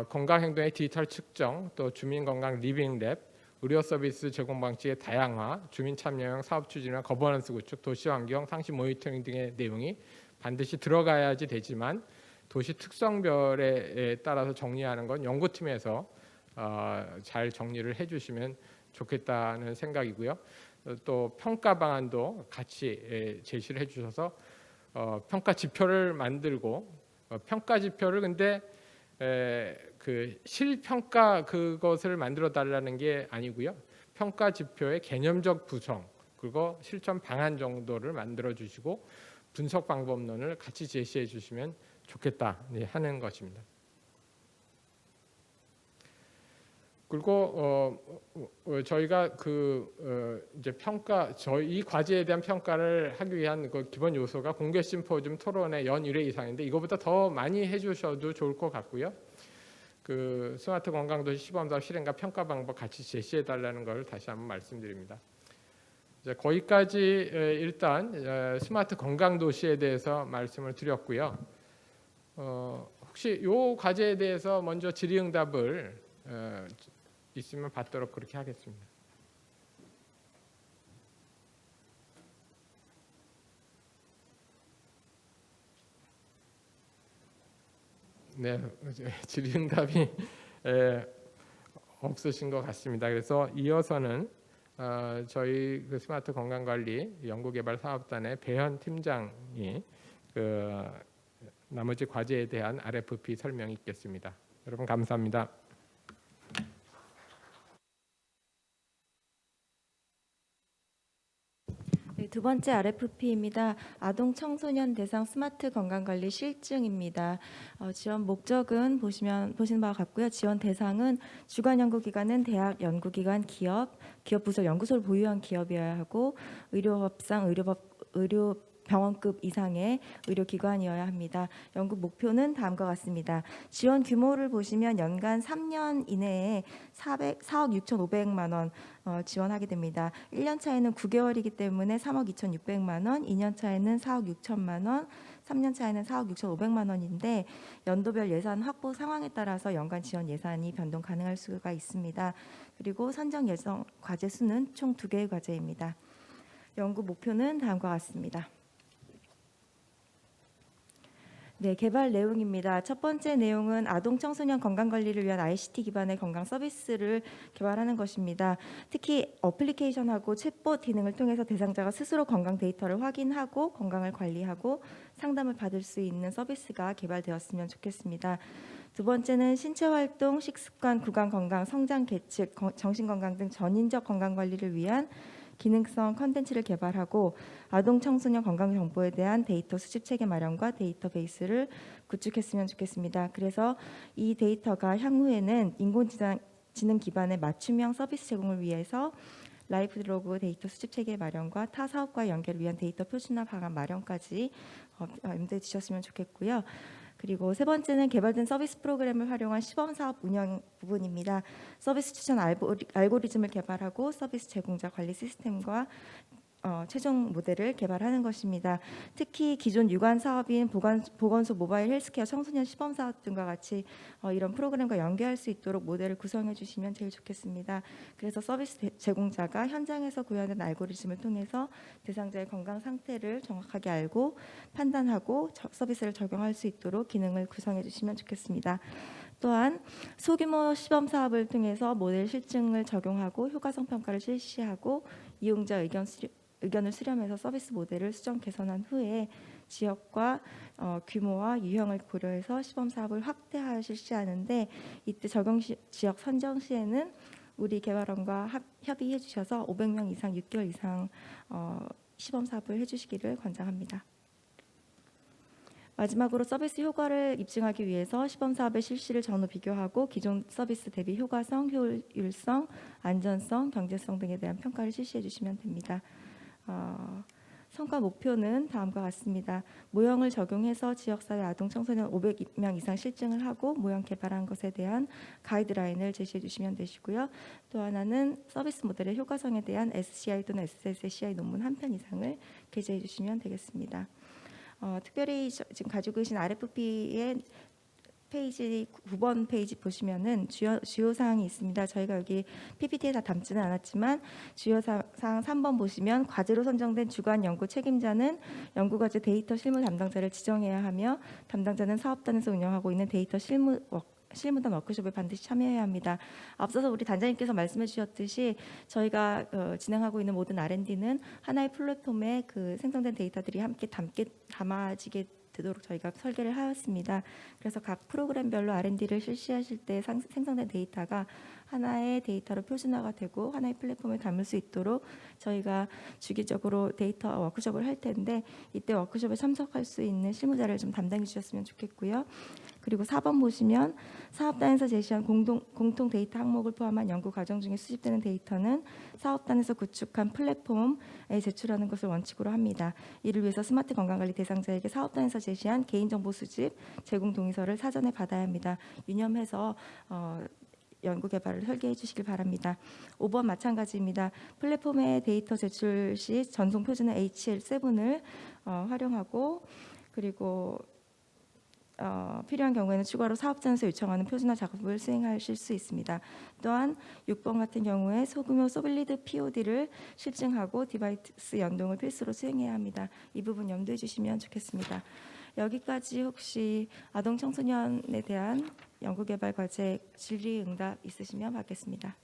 건강 행동의 디지털 측정, 또 주민 건강 리빙랩, 의료 서비스 제공 방식의 다양화, 주민 참여형 사업 추진과 거버넌스 구축, 도시 환경 상시 모니터링 등의 내용이 반드시 들어가야지 되지만 도시 특성별에 따라서 정리하는 건 연구팀에서 잘 정리를 해주시면 좋겠다는 생각이고요. 또 평가 방안도 같이 제시를 해주셔서 평가 지표를 만들고 평가 지표를 근데 그 실평가 그것을 만들어 달라는 게 아니고요. 평가 지표의 개념적 구성 그리고 실천 방안 정도를 만들어 주시고 분석 방법론을 같이 제시해 주시면 좋겠다 하는 것입니다. 그리고 저희가 이제 이 과제에 대한 평가를 하기 위한 그 기본 요소가 공개 심포지엄 토론회 연 1회 이상인데 이거보다 더 많이 해주셔도 좋을 것 같고요. 그 스마트 건강도시 시범사업 실행과 평가 방법 같이 제시해 달라는 걸 다시 한번 말씀드립니다. 이제 거기까지 일단 스마트 건강도시에 대해서 말씀을 드렸고요. 혹시 이 과제에 대해서 먼저 질의응답을 있으면 받도록 그렇게 하겠습니다. 네, 질의응답이 없으신 것 같습니다. 그래서 이어서는 저희 그 스마트 건강관리 연구개발사업단의 배현 팀장이 그 나머지 과제에 대한 RFP 설명이 있겠습니다. 여러분 감사합니다. 네, 두 번째 RFP입니다. 아동 청소년 대상 스마트 건강관리 실증입니다. 지원 목적은 보시는 바와 같고요. 지원 대상은 주관 연구기관은 대학, 연구기관, 기업 부설 연구소를 보유한 기업이어야 하고 의료법상 의료 병원급 이상의 의료기관이어야 합니다. 연구 목표는 다음과 같습니다. 지원 규모를 보시면 연간 3년 이내에 4억 6,500만 원 지원하게 됩니다. 1년 차에는 9개월이기 때문에 3억 2,600만 원, 2년 차에는 4억 6천만 원, 3년 차에는 4억 6,500만 원인데 연도별 예산 확보 상황에 따라서 연간 지원 예산이 변동 가능할 수가 있습니다. 그리고 선정 예정 과제 수는 총 2개의 과제입니다. 연구 목표는 다음과 같습니다. 네, 개발 내용입니다. 첫 번째 내용은 아동 청소년 건강 관리를 위한 ICT 기반의 건강 서비스를 개발하는 것입니다. 특히 어플리케이션하고 챗봇 기능을 통해서 대상자가 스스로 건강 데이터를 확인하고 건강을 관리하고 상담을 받을 수 있는 서비스가 개발되었으면 좋겠습니다. 두 번째는 신체 활동, 식습관, 구강 건강, 성장 계측, 정신 건강 등 전인적 건강 관리를 위한 기능성 컨텐츠를 개발하고 아동 청소년 건강 정보에 대한 데이터 수집 체계 마련과 데이터베이스를 구축했으면 좋겠습니다. 그래서 이 데이터가 향후에는 인공지능 기반의 맞춤형 서비스 제공을 위해서 라이프로그 데이터 수집 체계 마련과 타 사업과의 연결을 위한 데이터 표준화 방안 마련까지 염두에 두셨으면 좋겠고요. 그리고 세 번째는 개발된 서비스 프로그램을 활용한 시범 사업 운영 부분입니다. 서비스 추천 알고리즘을 개발하고 서비스 제공자 관리 시스템과 최종 모델을 개발하는 것입니다. 특히 기존 유관 사업인 보건소 모바일 헬스케어 청소년 시범 사업 등과 같이 이런 프로그램과 연계할 수 있도록 모델을 구성해 주시면 제일 좋겠습니다. 그래서 서비스 제공자가 현장에서 구현된 알고리즘을 통해서 대상자의 건강 상태를 정확하게 알고 판단하고 서비스를 적용할 수 있도록 기능을 구성해 주시면 좋겠습니다. 또한 소규모 시범 사업을 통해서 모델 실증을 적용하고 효과성 평가를 실시하고 이용자 의견을 수렴해서 서비스 모델을 수정 개선한 후에 지역과 규모와 유형을 고려해서 시범 사업을 확대하여 실시하는데 이때 적용 지역 선정 시에는 우리 개발원과 협의해 주셔서 500명 이상 6개월 이상 시범 사업을 해주시기를 권장합니다. 마지막으로 서비스 효과를 입증하기 위해서 시범 사업의 실시를 전후 비교하고 기존 서비스 대비 효과성, 효율성, 안전성, 경제성 등에 대한 평가를 실시해 주시면 됩니다. 성과 목표는 다음과 같습니다. 모형을 적용해서 지역사회 아동 청소년 500명 이상 실증을 하고 모형 개발한 것에 대한 가이드라인을 제시해 주시면 되시고요. 또 하나는 서비스 모델의 효과성에 대한 SCI 또는 SSCI 논문 한 편 이상을 게재해 주시면 되겠습니다. 특별히 지금 가지고 계신 RFP의 페이지 9번 페이지 보시면은 주요 사항이 있습니다. 저희가 여기 PPT에 다 담지는 않았지만 주요 사항 3번 보시면 과제로 선정된 주관 연구 책임자는 연구과제 데이터 실무 담당자를 지정해야 하며 담당자는 사업단에서 운영하고 있는 데이터 실무단 워크숍에 반드시 참여해야 합니다. 앞서서 우리 단장님께서 말씀해 주셨듯이 저희가 진행하고 있는 모든 R&D는 하나의 플랫폼에 그 생성된 데이터들이 함께 담아지게 되도록 저희가 설계를 하였습니다. 그래서 각 프로그램별로 R&D를 실시하실 때 생성된 데이터가 하나의 데이터로 표준화가 되고 하나의 플랫폼에 담을 수 있도록 저희가 주기적으로 데이터 워크숍을 할 텐데 이때 워크숍에 참석할 수 있는 실무자를 좀 담당해 주셨으면 좋겠고요. 그리고 4번 보시면 사업단에서 제시한 공통 데이터 항목을 포함한 연구 과정 중에 수집되는 데이터는 사업단에서 구축한 플랫폼에 제출하는 것을 원칙으로 합니다. 이를 위해서 스마트 건강관리 대상자에게 사업단에서 제시한 개인정보 수집 제공 동의서를 사전에 받아야 합니다. 유념해서 연구 개발을 설계해 주시길 바랍니다. 5번 마찬가지입니다. 플랫폼의 데이터 제출 시 전송 표준의 HL7을 활용하고 그리고 필요한 경우에는 추가로 사업자에서 요청하는 표준화 작업을 수행하실 수 있습니다. 또한 6번 같은 경우에 소규모 소빌리드 POD를 실증하고 디바이스 연동을 필수로 수행해야 합니다. 이 부분 염두해 주시면 좋겠습니다. 여기까지 혹시 아동 청소년에 대한 연구개발 과제 질의응답 있으시면 받겠습니다.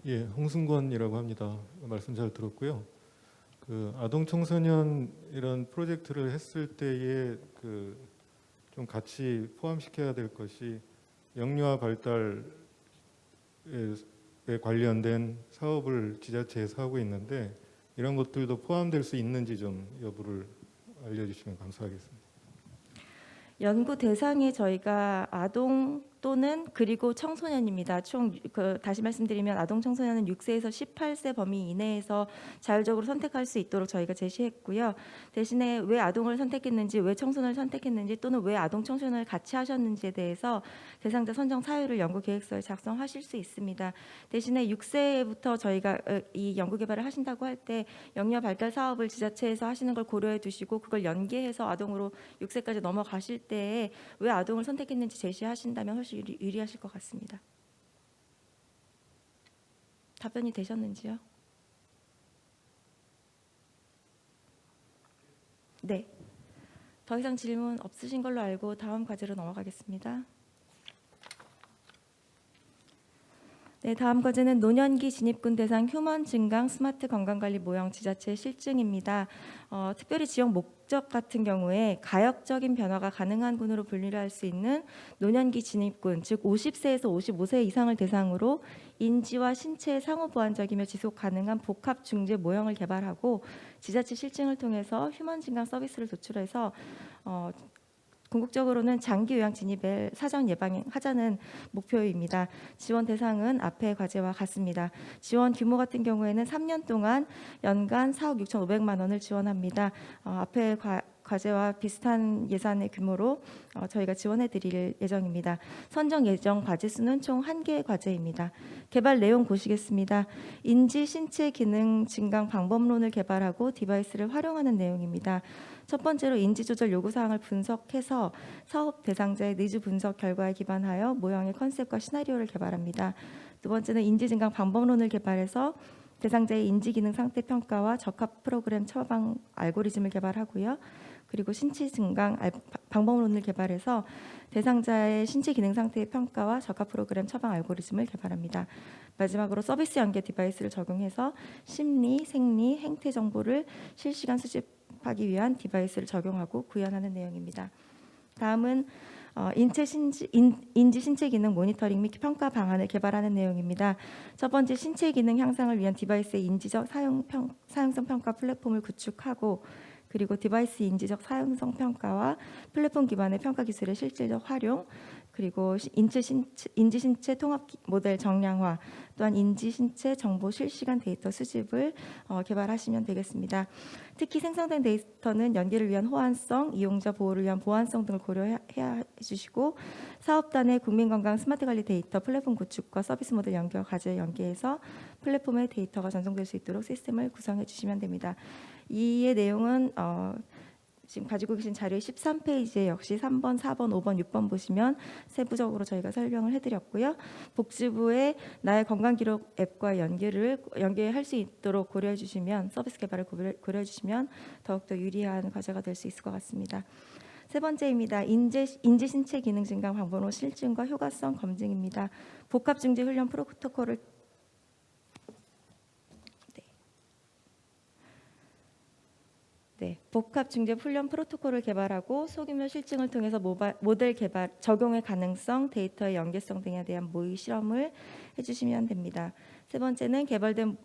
예, 홍승권이라고 합니다. 말씀 잘 들었고요. 그 아동 청소년 이런 프로젝트를 했을 때에 좀 같이 포함시켜야 될 것이 영유아 발달에 관련된 사업을 지자체에서 하고 있는데 이런 것들도 포함될 수 있는지 좀 여부를 알려주시면 감사하겠습니다. 연구 대상이 저희가 아동 또는 그리고 청소년입니다. 총 다시 말씀드리면 아동 청소년은 6세에서 18세 범위 이내에서 자율적으로 선택할 수 있도록 저희가 제시했고요. 대신에 왜 아동을 선택했는지, 왜 청소년을 선택했는지 또는 왜 아동 청소년을 같이 하셨는지에 대해서 대상자 선정 사유를 연구 계획서에 작성하실 수 있습니다. 대신에 6세부터 저희가 이 연구 개발을 하신다고 할 때 영유아 발달 사업을 지자체에서 하시는 걸 고려해 두시고 그걸 연계해서 아동으로 6세까지 넘어가실 때에 왜 아동을 선택했는지 제시하신다면 훨씬 유리하실 것 같습니다. 답변이 되셨는지요? 네. 더 이상 질문 없으신 걸로 알고 다음 과제로 넘어가겠습니다. 네, 다음 과제는 노년기 진입군 대상 휴먼 증강 스마트 건강관리 모형 지자체 실증입니다. 특별히 지역 목적 같은 경우에 가역적인 변화가 가능한 군으로 분류를 할 수 있는 노년기 진입군, 즉 50세에서 55세 이상을 대상으로 인지와 신체의 상호 보완적이며 지속 가능한 복합 중재 모형을 개발하고 지자체 실증을 통해서 휴먼 증강 서비스를 도출해서 궁극적으로는 장기 요양 진입을 사전 예방하자는 목표입니다. 지원 대상은 앞의 과제와 같습니다. 지원 규모 같은 경우에는 3년 동안 연간 4억 6,500만 원을 지원합니다. 앞의 과제와 비슷한 예산의 규모로 저희가 지원해 드릴 예정입니다. 선정 예정 과제 수는 총 1개의 과제입니다. 개발 내용 보시겠습니다. 인지 신체 기능 증강 방법론을 개발하고 디바이스를 활용하는 내용입니다. 첫 번째로 인지 조절 요구 사항을 분석해서 사업 대상자의 니즈 분석 결과에 기반하여 모형의 컨셉과 시나리오를 개발합니다. 두 번째는 인지 증강 방법론을 개발해서 대상자의 인지 기능 상태 평가와 적합 프로그램 처방 알고리즘을 개발하고요. 그리고 신체 증강 방법론을 개발해서 대상자의 신체 기능 상태의 평가와 적합 프로그램 처방 알고리즘을 개발합니다. 마지막으로 서비스 연계 디바이스를 적용해서 심리, 생리, 행태 정보를 실시간 수집하기 위한 디바이스를 적용하고 구현하는 내용입니다. 다음은 인지 신체 기능 모니터링 및 평가 방안을 개발하는 내용입니다. 첫 번째, 신체 기능 향상을 위한 디바이스의 인지적 사용성 평가 플랫폼을 구축하고 그리고 디바이스 인지적 사용성 평가와 플랫폼 기반의 평가 기술의 실질적 활용, 그리고 인지 신체 통합 모델 정량화, 또한 인지 신체 정보 실시간 데이터 수집을 개발하시면 되겠습니다. 특히 생성된 데이터는 연계를 위한 호환성, 이용자 보호를 위한 보안성 등을 고려해야 해주시고 사업단의 국민건강 스마트관리 데이터 플랫폼 구축과 서비스 모델 연결 과제에 연계해서 플랫폼의 데이터가 전송될 수 있도록 시스템을 구성해 주시면 됩니다. 이의 내용은 지금 가지고 계신 자료의 13페이지에 역시 3번, 4번, 5번, 6번 보시면 세부적으로 저희가 설명을 해드렸고요. 복지부의 나의 건강기록 앱과 연계할 수 있도록 고려해 주시면 서비스 개발을 고려해 주시면 더욱더 유리한 과제가 될 수 있을 것 같습니다. 세 번째입니다. 인지 신체 기능 증강 방법론 실증과 효과성 검증입니다. 복합 중재 훈련 프로토콜을 복합 중재 훈련 프로토콜을 개발하고 소규모 실증을 통해서 모델 개발, 적용의 가능성, 데이터의 연계성 등에 대한 모의 실험을 해주시면 됩니다. 세 번째는 개발된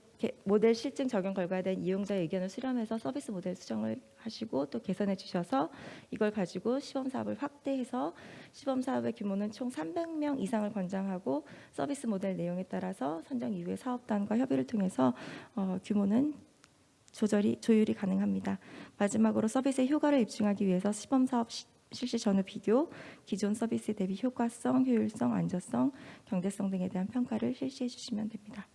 모델 실증 적용 결과에 대한 이용자의 의견을 수렴해서 서비스 모델 수정을 하시고 또 개선해 주셔서 이걸 가지고 시범 사업을 확대해서 시범 사업의 규모는 총 300명 이상을 권장하고 서비스 모델 내용에 따라서 선정 이후에 사업단과 협의를 통해서 규모는 조율이 가능합니다. 마지막으로 서비스의 효과를 입증하기 위해서 시범 사업 실시 전후 비교, 기존 서비스 대비 효과성, 효율성, 안전성, 경제성 등에 대한 평가를 실시해 주시면 됩니다.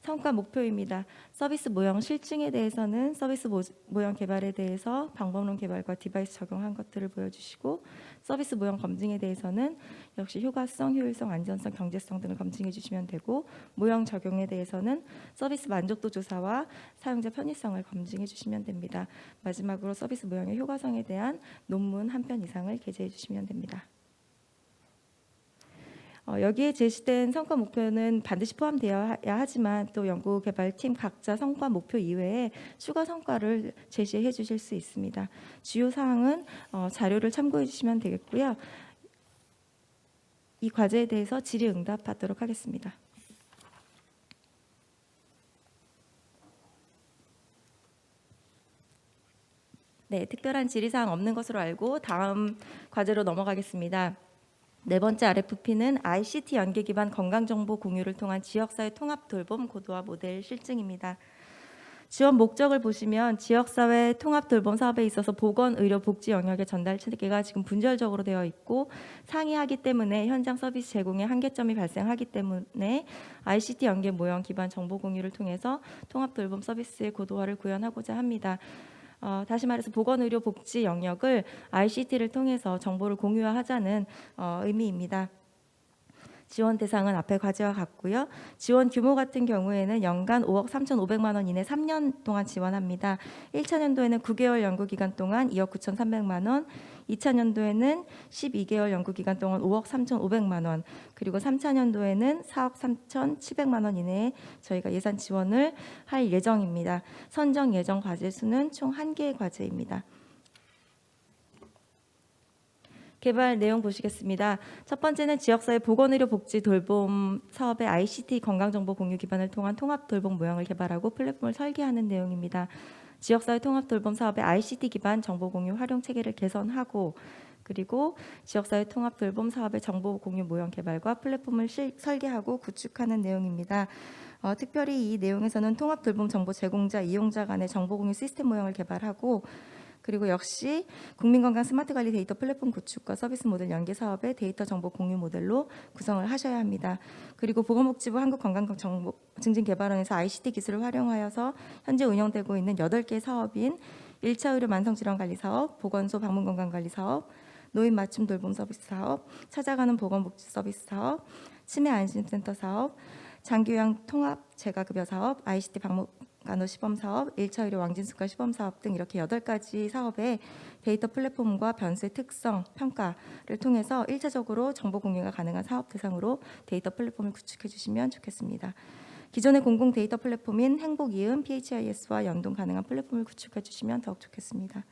성과 목표입니다. 서비스 모형 실증에 대해서는 서비스 모형 개발에 대해서 방법론 개발과 디바이스 적용한 것들을 보여주시고 서비스 모형 검증에 대해서는 역시 효과성, 효율성, 안전성, 경제성 등을 검증해 주시면 되고 모형 적용에 대해서는 서비스 만족도 조사와 사용자 편의성을 검증해 주시면 됩니다. 마지막으로 서비스 모형의 효과성에 대한 논문 한 편 이상을 게재해 주시면 됩니다. 여기에 제시된 성과 목표는 반드시 포함되어야 하지만 또 연구개발팀 각자 성과 목표 이외에 추가 성과를 제시해 주실 수 있습니다. 주요 사항은 자료를 참고해 주시면 되겠고요. 이 과제에 대해서 질의응답하도록 하겠습니다. 네, 특별한 질의사항 없는 것으로 알고 다음 과제로 넘어가겠습니다. 네 번째 RFP는 ICT 연계 기반 건강정보 공유를 통한 지역사회 통합 돌봄 고도화 모델 실증입니다. 지원 목적을 보시면 지역사회 통합 돌봄 사업에 있어서 보건, 의료, 복지 영역의 전달 체계가 지금 분절적으로 되어 있고 상이하기 때문에 현장 서비스 제공에 한계점이 발생하기 때문에 ICT 연계 모형 기반 정보 공유를 통해서 통합 돌봄 서비스의 고도화를 구현하고자 합니다. 다시 말해서 보건, 의료, 복지 영역을 ICT를 통해서 정보를 공유하자는 의미입니다. 지원 대상은 앞의 과제와 같고요. 지원 규모 같은 경우에는 연간 5억 3,500만 원 이내 3년 동안 지원합니다. 1차 년도에는 9개월 연구 기간 동안 2억 9,300만 원, 2차 년도에는 12개월 연구 기간 동안 5억 3,500만 원, 그리고 3차 년도에는 4억 3,700만 원 이내에 저희가 예산 지원을 할 예정입니다. 선정 예정 과제 수는 총 1개의 과제입니다. 개발 내용 보시겠습니다. 첫 번째는 지역사회 보건의료 복지 돌봄 사업의 ICT 건강정보 공유 기반을 통한 통합 돌봄 모형을 개발하고 플랫폼을 설계하는 내용입니다. 지역사회 통합 돌봄 사업의 ICT 기반 정보 공유 활용 체계를 개선하고 그리고 지역사회 통합 돌봄 사업의 정보 공유 모형 개발과 플랫폼을 설계하고 구축하는 내용입니다. 특별히 이 내용에서는 통합 돌봄 정보 제공자, 이용자 간의 정보 공유 시스템 모형을 개발하고 그리고 역시 국민건강 스마트관리 데이터 플랫폼 구축과 서비스 모델 연계 사업의 데이터 정보 공유 모델로 구성을 하셔야 합니다. 그리고 보건복지부 한국건강정보증진개발원에서 ICT 기술을 활용하여서 현재 운영되고 있는 8개 사업인 1차 의료 만성질환관리 사업, 보건소 방문건강관리 사업, 노인 맞춤 돌봄 서비스 사업, 찾아가는 보건복지 서비스 사업, 치매 안심센터 사업, 장기요양 통합 재가급여 사업, ICT 간호 시범 사업, 1차 의료 왕진수가 시범 사업 등 이렇게 8가지 사업의 데이터 플랫폼과 변수의 특성, 평가를 통해서 1차적으로 정보 공유가 가능한 사업 대상으로 데이터 플랫폼을 구축해 주시면 좋겠습니다. 기존의 공공 데이터 플랫폼인 행복이음, PHIS와 연동 가능한 플랫폼을 구축해 주시면 더욱 좋겠습니다.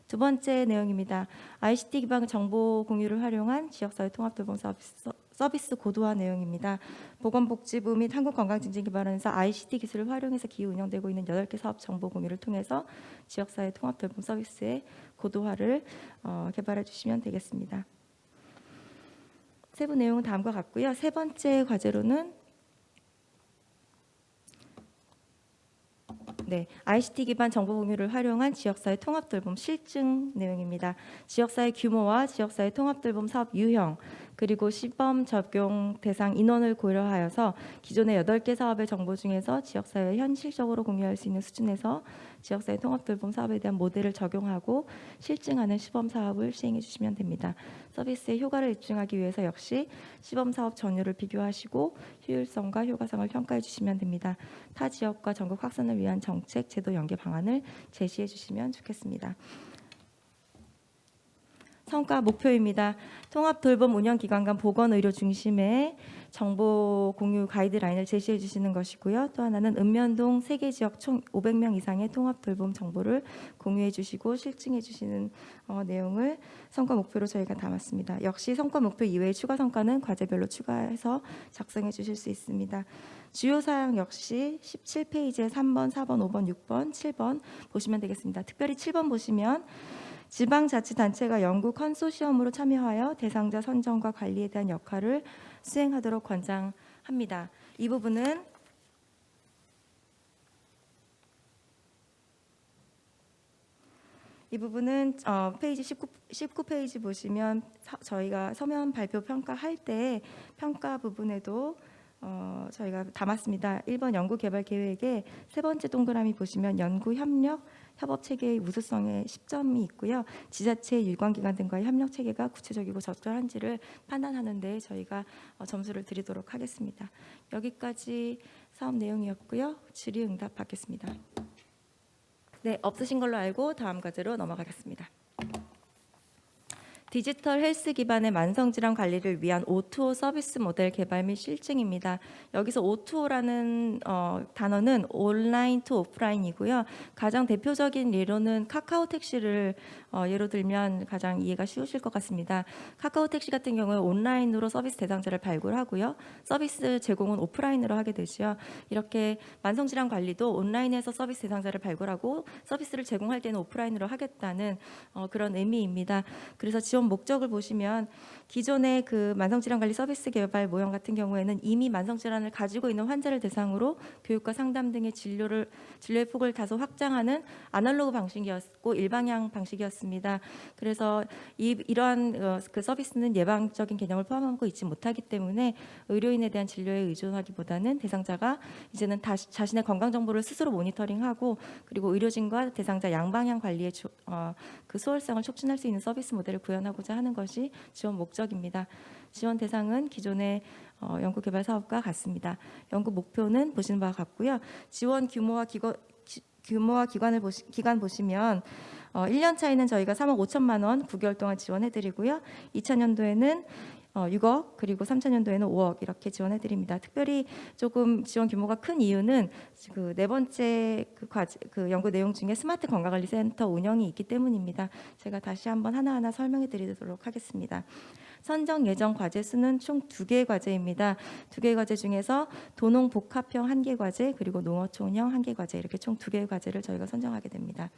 두 번째 내용입니다. ICT 기반 정보 공유를 활용한 지역사회 통합 돌봄 서비스 고도화 내용입니다. 보건복지부 및 한국건강증진개발원에서 ICT 기술을 활용해서 기후 운영되고 있는 8개 사업 정보 공유를 통해서 지역사회 통합 돌봄 서비스의 고도화를 개발해 주시면 되겠습니다. 세부 내용은 다음과 같고요. 세 번째 과제로는 ICT 기반 정보 공유를 활용한 지역사회 통합 돌봄 실증 내용입니다. 지역사회 규모와 지역사회 통합 돌봄 사업 유형 그리고 시범 적용 대상 인원을 고려하여서 기존의 8개 사업의 정보 중에서 지역사회에 현실적으로 공유할 수 있는 수준에서 지역사회 통합 돌봄 사업에 대한 모델을 적용하고 실증하는 시범 사업을 시행해 주시면 됩니다. 서비스의 효과를 입증하기 위해서 역시 시범 사업 전후를 비교하시고 효율성과 효과성을 평가해 주시면 됩니다. 타 지역과 전국 확산을 위한 정책, 제도 연계 방안을 제시해 주시면 좋겠습니다. 성과 목표입니다. 통합 돌봄 운영 기관 간 보건 의료 중심의 정보 공유 가이드라인을 제시해 주시는 것이고요. 또 하나는 읍면동 3개 지역 총 500명 이상의 통합 돌봄 정보를 공유해 주시고 실증해 주시는 내용을 성과 목표로 저희가 담았습니다. 역시 성과 목표 이외의 추가 성과는 과제별로 추가해서 작성해 주실 수 있습니다. 주요 사항 역시 17페이지에 3번, 4번, 5번, 6번, 7번 보시면 되겠습니다. 특별히 7번 보시면 지방자치단체가 연구 컨소시엄으로 참여하여 대상자 선정과 관리에 대한 역할을 수행하도록 권장합니다. 이 부분은 페이지 19페이지 보시면 저희가 서면 발표 평가할 때 평가 부분에도 저희가 담았습니다. 1번 연구개발 계획의 세 번째 동그라미 보시면 연구 협력 협업 체계의 우수성에 10점이 있고요. 지자체, 유관기관 등과의 협력 체계가 구체적이고 적절한지를 판단하는 데 저희가 점수를 드리도록 하겠습니다. 여기까지 사업 내용이었고요. 질의응답 받겠습니다. 네, 없으신 걸로 알고 다음 과제로 넘어가겠습니다. 디지털 헬스 기반의 만성질환 관리를 위한 O2O 서비스 모델 개발 및 실증입니다. 여기서 O2O라는 단어는 온라인 투 오프라인이고요. 가장 대표적인 예로는 카카오 택시를 예로 들면 가장 이해가 쉬우실 것 같습니다. 카카오 택시 같은 경우에 온라인으로 서비스 대상자를 발굴하고요. 서비스 제공은 오프라인으로 하게 되죠. 이렇게 만성질환 관리도 온라인에서 서비스 대상자를 발굴하고 서비스를 제공할 때는 오프라인으로 하겠다는 그런 의미입니다. 그래서 지원 목적을 보시면 기존의 그 만성질환 관리 서비스 개발 모형 같은 경우에는 이미 만성질환을 가지고 있는 환자를 대상으로 교육과 상담 등의 진료의 폭을 다소 확장하는 아날로그 방식이었고 일방향 방식이었습니다. 그래서 이러한 그 서비스는 예방적인 개념을 포함하고 있지 못하기 때문에 의료인에 대한 진료에 의존하기보다는 대상자가 이제는 자신의 건강 정보를 스스로 모니터링하고 그리고 의료진과 대상자 양방향 관리의 그 수월성을 촉진할 수 있는 서비스 모델을 구현하고자 하는 것이 지원 목적입니다. 지원 대상은 기존의 연구개발 사업과 같습니다. 연구 목표는 보시는 바와 같고요. 지원 규모와 기간 보시면 1년 차에는 저희가 3억 5천만 원 9개월 동안 지원해드리고요. 2000년도에는 6억 그리고 3차년도에는 5억 이렇게 지원해드립니다. 특별히 조금 지원 규모가 큰 이유는 그 네 번째 그 연구 내용 중에 스마트 건강관리센터 운영이 있기 때문입니다. 제가 다시 한번 하나하나 설명해드리도록 하겠습니다. 선정 예정 과제 수는 총 2개의 과제입니다. 2개의 과제 중에서 도농 복합형 1개 과제 그리고 농어촌형 1개 과제 이렇게 총 2개의 과제를 저희가 선정하게 됩니다.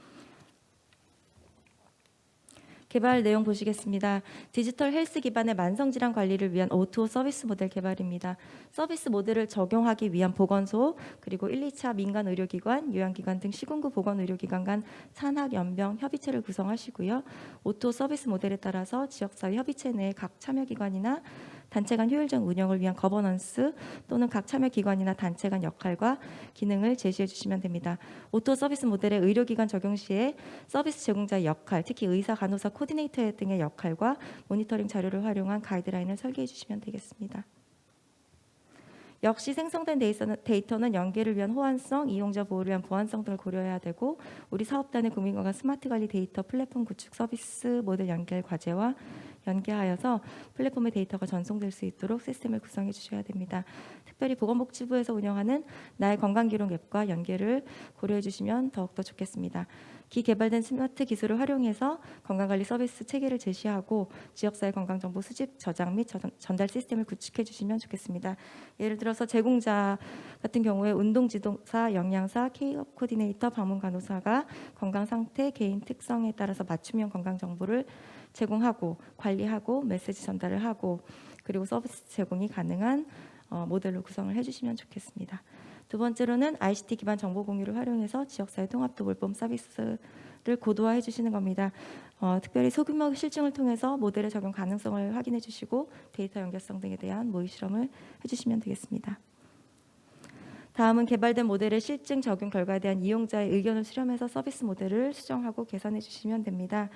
개발 내용 보시겠습니다. 디지털 헬스 기반의 만성질환 관리를 위한 O2O 서비스 모델 개발입니다. 서비스 모델을 적용하기 위한 보건소 그리고 1, 2차 민간 의료기관, 요양기관 등 시군구 보건의료기관 간 산학 연병 협의체를 구성하시고요. O2O 서비스 모델에 따라서 지역사회 협의체 내 각 참여기관이나 단체 간 효율적 운영을 위한 거버넌스 또는 각 참여기관이나 단체 간 역할과 기능을 제시해 주시면 됩니다. O2O 서비스 모델의 의료기관 적용 시에 서비스 제공자의 역할, 특히 의사, 간호사, 코디네이터 등의 역할과 모니터링 자료를 활용한 가이드라인을 설계해 주시면 되겠습니다. 역시 생성된 데이터는 연계를 위한 호환성, 이용자 보호를 위한 보안성 등을 고려해야 되고 우리 사업단의 국민건강 스마트 관리 데이터 플랫폼 구축 서비스 모델 연결 과제와 연계하여서 플랫폼의 데이터가 전송될 수 있도록 시스템을 구성해 주셔야 됩니다. 특별히 보건복지부에서 운영하는 나의 건강기록 앱과 연계를 고려해 주시면 더욱더 좋겠습니다. 기개발된 스마트 기술을 활용해서 건강관리 서비스 체계를 제시하고 지역사회 건강정보 수집, 저장 및 전달 시스템을 구축해 주시면 좋겠습니다. 예를 들어서 제공자 같은 경우에 운동지도사, 영양사, 케이업 코디네이터, 방문간호사가 건강상태, 개인 특성에 따라서 맞춤형 건강정보를 제공하고 관리하고 메시지 전달을 하고 그리고 서비스 제공이 가능한 모델로 구성을 해주시면 좋겠습니다. 두 번째로는 ICT 기반 정보 공유를 활용해서 지역사회 통합도굴봄 서비스를 고도화해 주시는 겁니다. 특별히 소규모 실증을 통해서 모델의 적용 가능성을 확인해 주시고 데이터 연결성 등에 대한 모의 실험을 해주시면 되겠습니다. 다음은 개발된 모델의 실증 적용 결과에 대한 이용자의 의견을 수렴해서 서비스 모델을 수정하고 개선해 주시면 됩니다.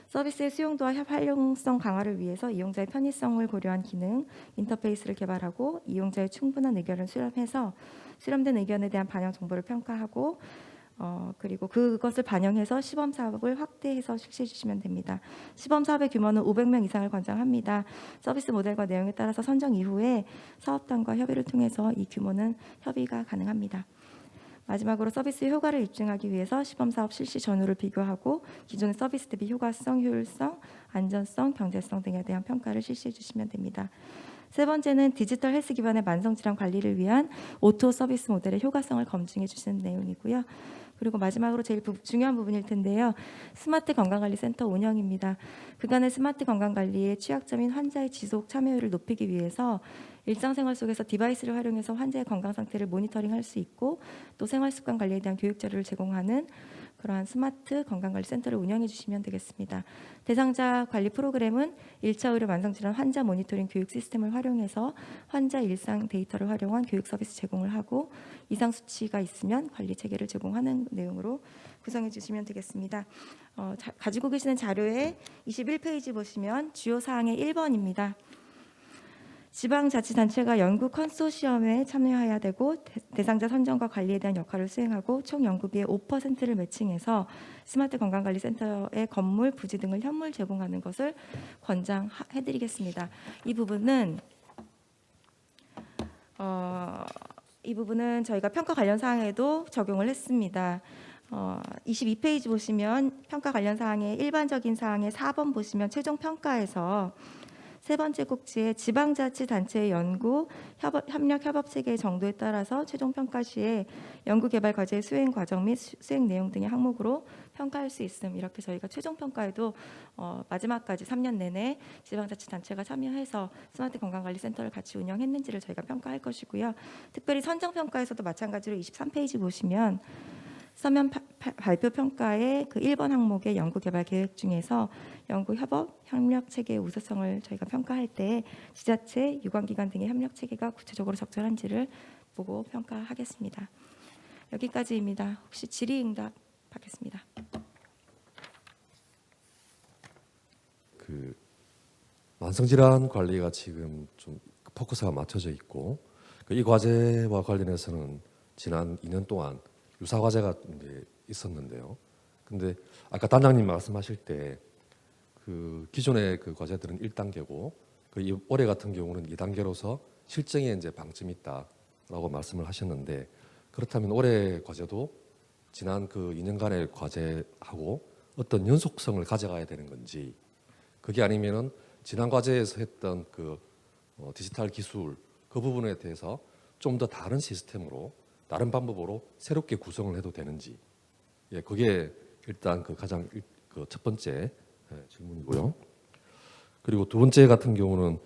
서비스의 수용도와 활용성 강화를 위해서 이용자의 편의성을 고려한 기능, 인터페이스를 개발하고 이용자의 충분한 의견을 수렴해서 수렴된 의견에 대한 반영 정보를 평가하고 그리고 그것을 반영해서 시범 사업을 확대해서 실시해 주시면 됩니다. 시범 사업의 규모는 500명 이상을 권장합니다. 서비스 모델과 내용에 따라서 선정 이후에 사업단과 협의를 통해서 이 규모는 협의가 가능합니다. 마지막으로 서비스 효과를 입증하기 위해서 시범 사업 실시 전후를 비교하고 기존의 서비스 대비 효과성, 효율성, 안전성, 경제성 등에 대한 평가를 실시해 주시면 됩니다. 세 번째는 디지털 헬스 기반의 만성질환 관리를 위한 오토 서비스 모델의 효과성을 검증해 주시는 내용이고요. 그리고 마지막으로 제일 중요한 부분일 텐데요. 스마트 건강관리센터 운영입니다. 그간의 스마트 건강관리의 취약점인 환자의 지속 참여율을 높이기 위해서 일상생활 속에서 디바이스를 활용해서 환자의 건강 상태를 모니터링할 수 있고 또 생활습관 관리에 대한 교육 자료를 제공하는 그러한 스마트 건강관리센터를 운영해 주시면 되겠습니다. 대상자 관리 프로그램은 1차 의료 만성질환 환자 모니터링 교육 시스템을 활용해서 환자 일상 데이터를 활용한 교육 서비스 제공을 하고 이상 수치가 있으면 관리 체계를 제공하는 내용으로 구성해 주시면 되겠습니다. 가지고 계시는 자료의 21페이지 보시면 주요 사항의 1번입니다. 지방자치단체가 연구 컨소시엄에 참여해야 되고 대상자 선정과 관리에 대한 역할을 수행하고 총 연구비의 5%를 매칭해서 스마트 건강관리센터의 건물, 부지 등을 현물 제공하는 것을 권장해드리겠습니다. 이 부분은 저희가 평가 관련 사항에도 적용을 했습니다. 22페이지 보시면 평가 관련 사항의 일반적인 사항의 4번 보시면 최종 평가에서 세 번째 꼭지에 지방자치단체의 연구, 협력 협업 체계의 정도에 따라서 최종 평가 시에 연구개발 과제의 수행 과정 및 수행 내용 등의 항목으로 평가할 수 있음. 이렇게 저희가 최종 평가에도 마지막까지 3년 내내 지방자치단체가 참여해서 스마트 건강관리센터를 같이 운영했는지를 저희가 평가할 것이고요. 특별히 선정평가에서도 마찬가지로 23페이지 보시면 서면 발표 평가의 그 1번 항목의 연구개발 계획 중에서 연구 협업 협력 체계의 우수성을 저희가 평가할 때 지자체, 유관기관 등의 협력 체계가 구체적으로 적절한지를 보고 평가하겠습니다. 여기까지입니다. 혹시 질의응답 받겠습니다. 그 만성질환 관리가 지금 좀 포커스가 맞춰져 있고 이 과제와 관련해서는 지난 2년 동안 유사 과제가 이제 있었는데요. 근데 아까 단장님 말씀하실 때 그 기존의 그 과제들은 1단계고 그 올해 같은 경우는 2단계로서 실정에 이제 방점이 있다라고 말씀을 하셨는데 그렇다면 올해 과제도 지난 그 2년간의 과제하고 어떤 연속성을 가져가야 되는 건지 그게 아니면은 지난 과제에서 했던 그 디지털 기술 그 부분에 대해서 좀 더 다른 시스템으로 다른 방법으로 새롭게 구성을 해도 되는지 그게 일단 그 가장 그 첫 번째 질문이고요. 그리고 두 번째 같은 경우는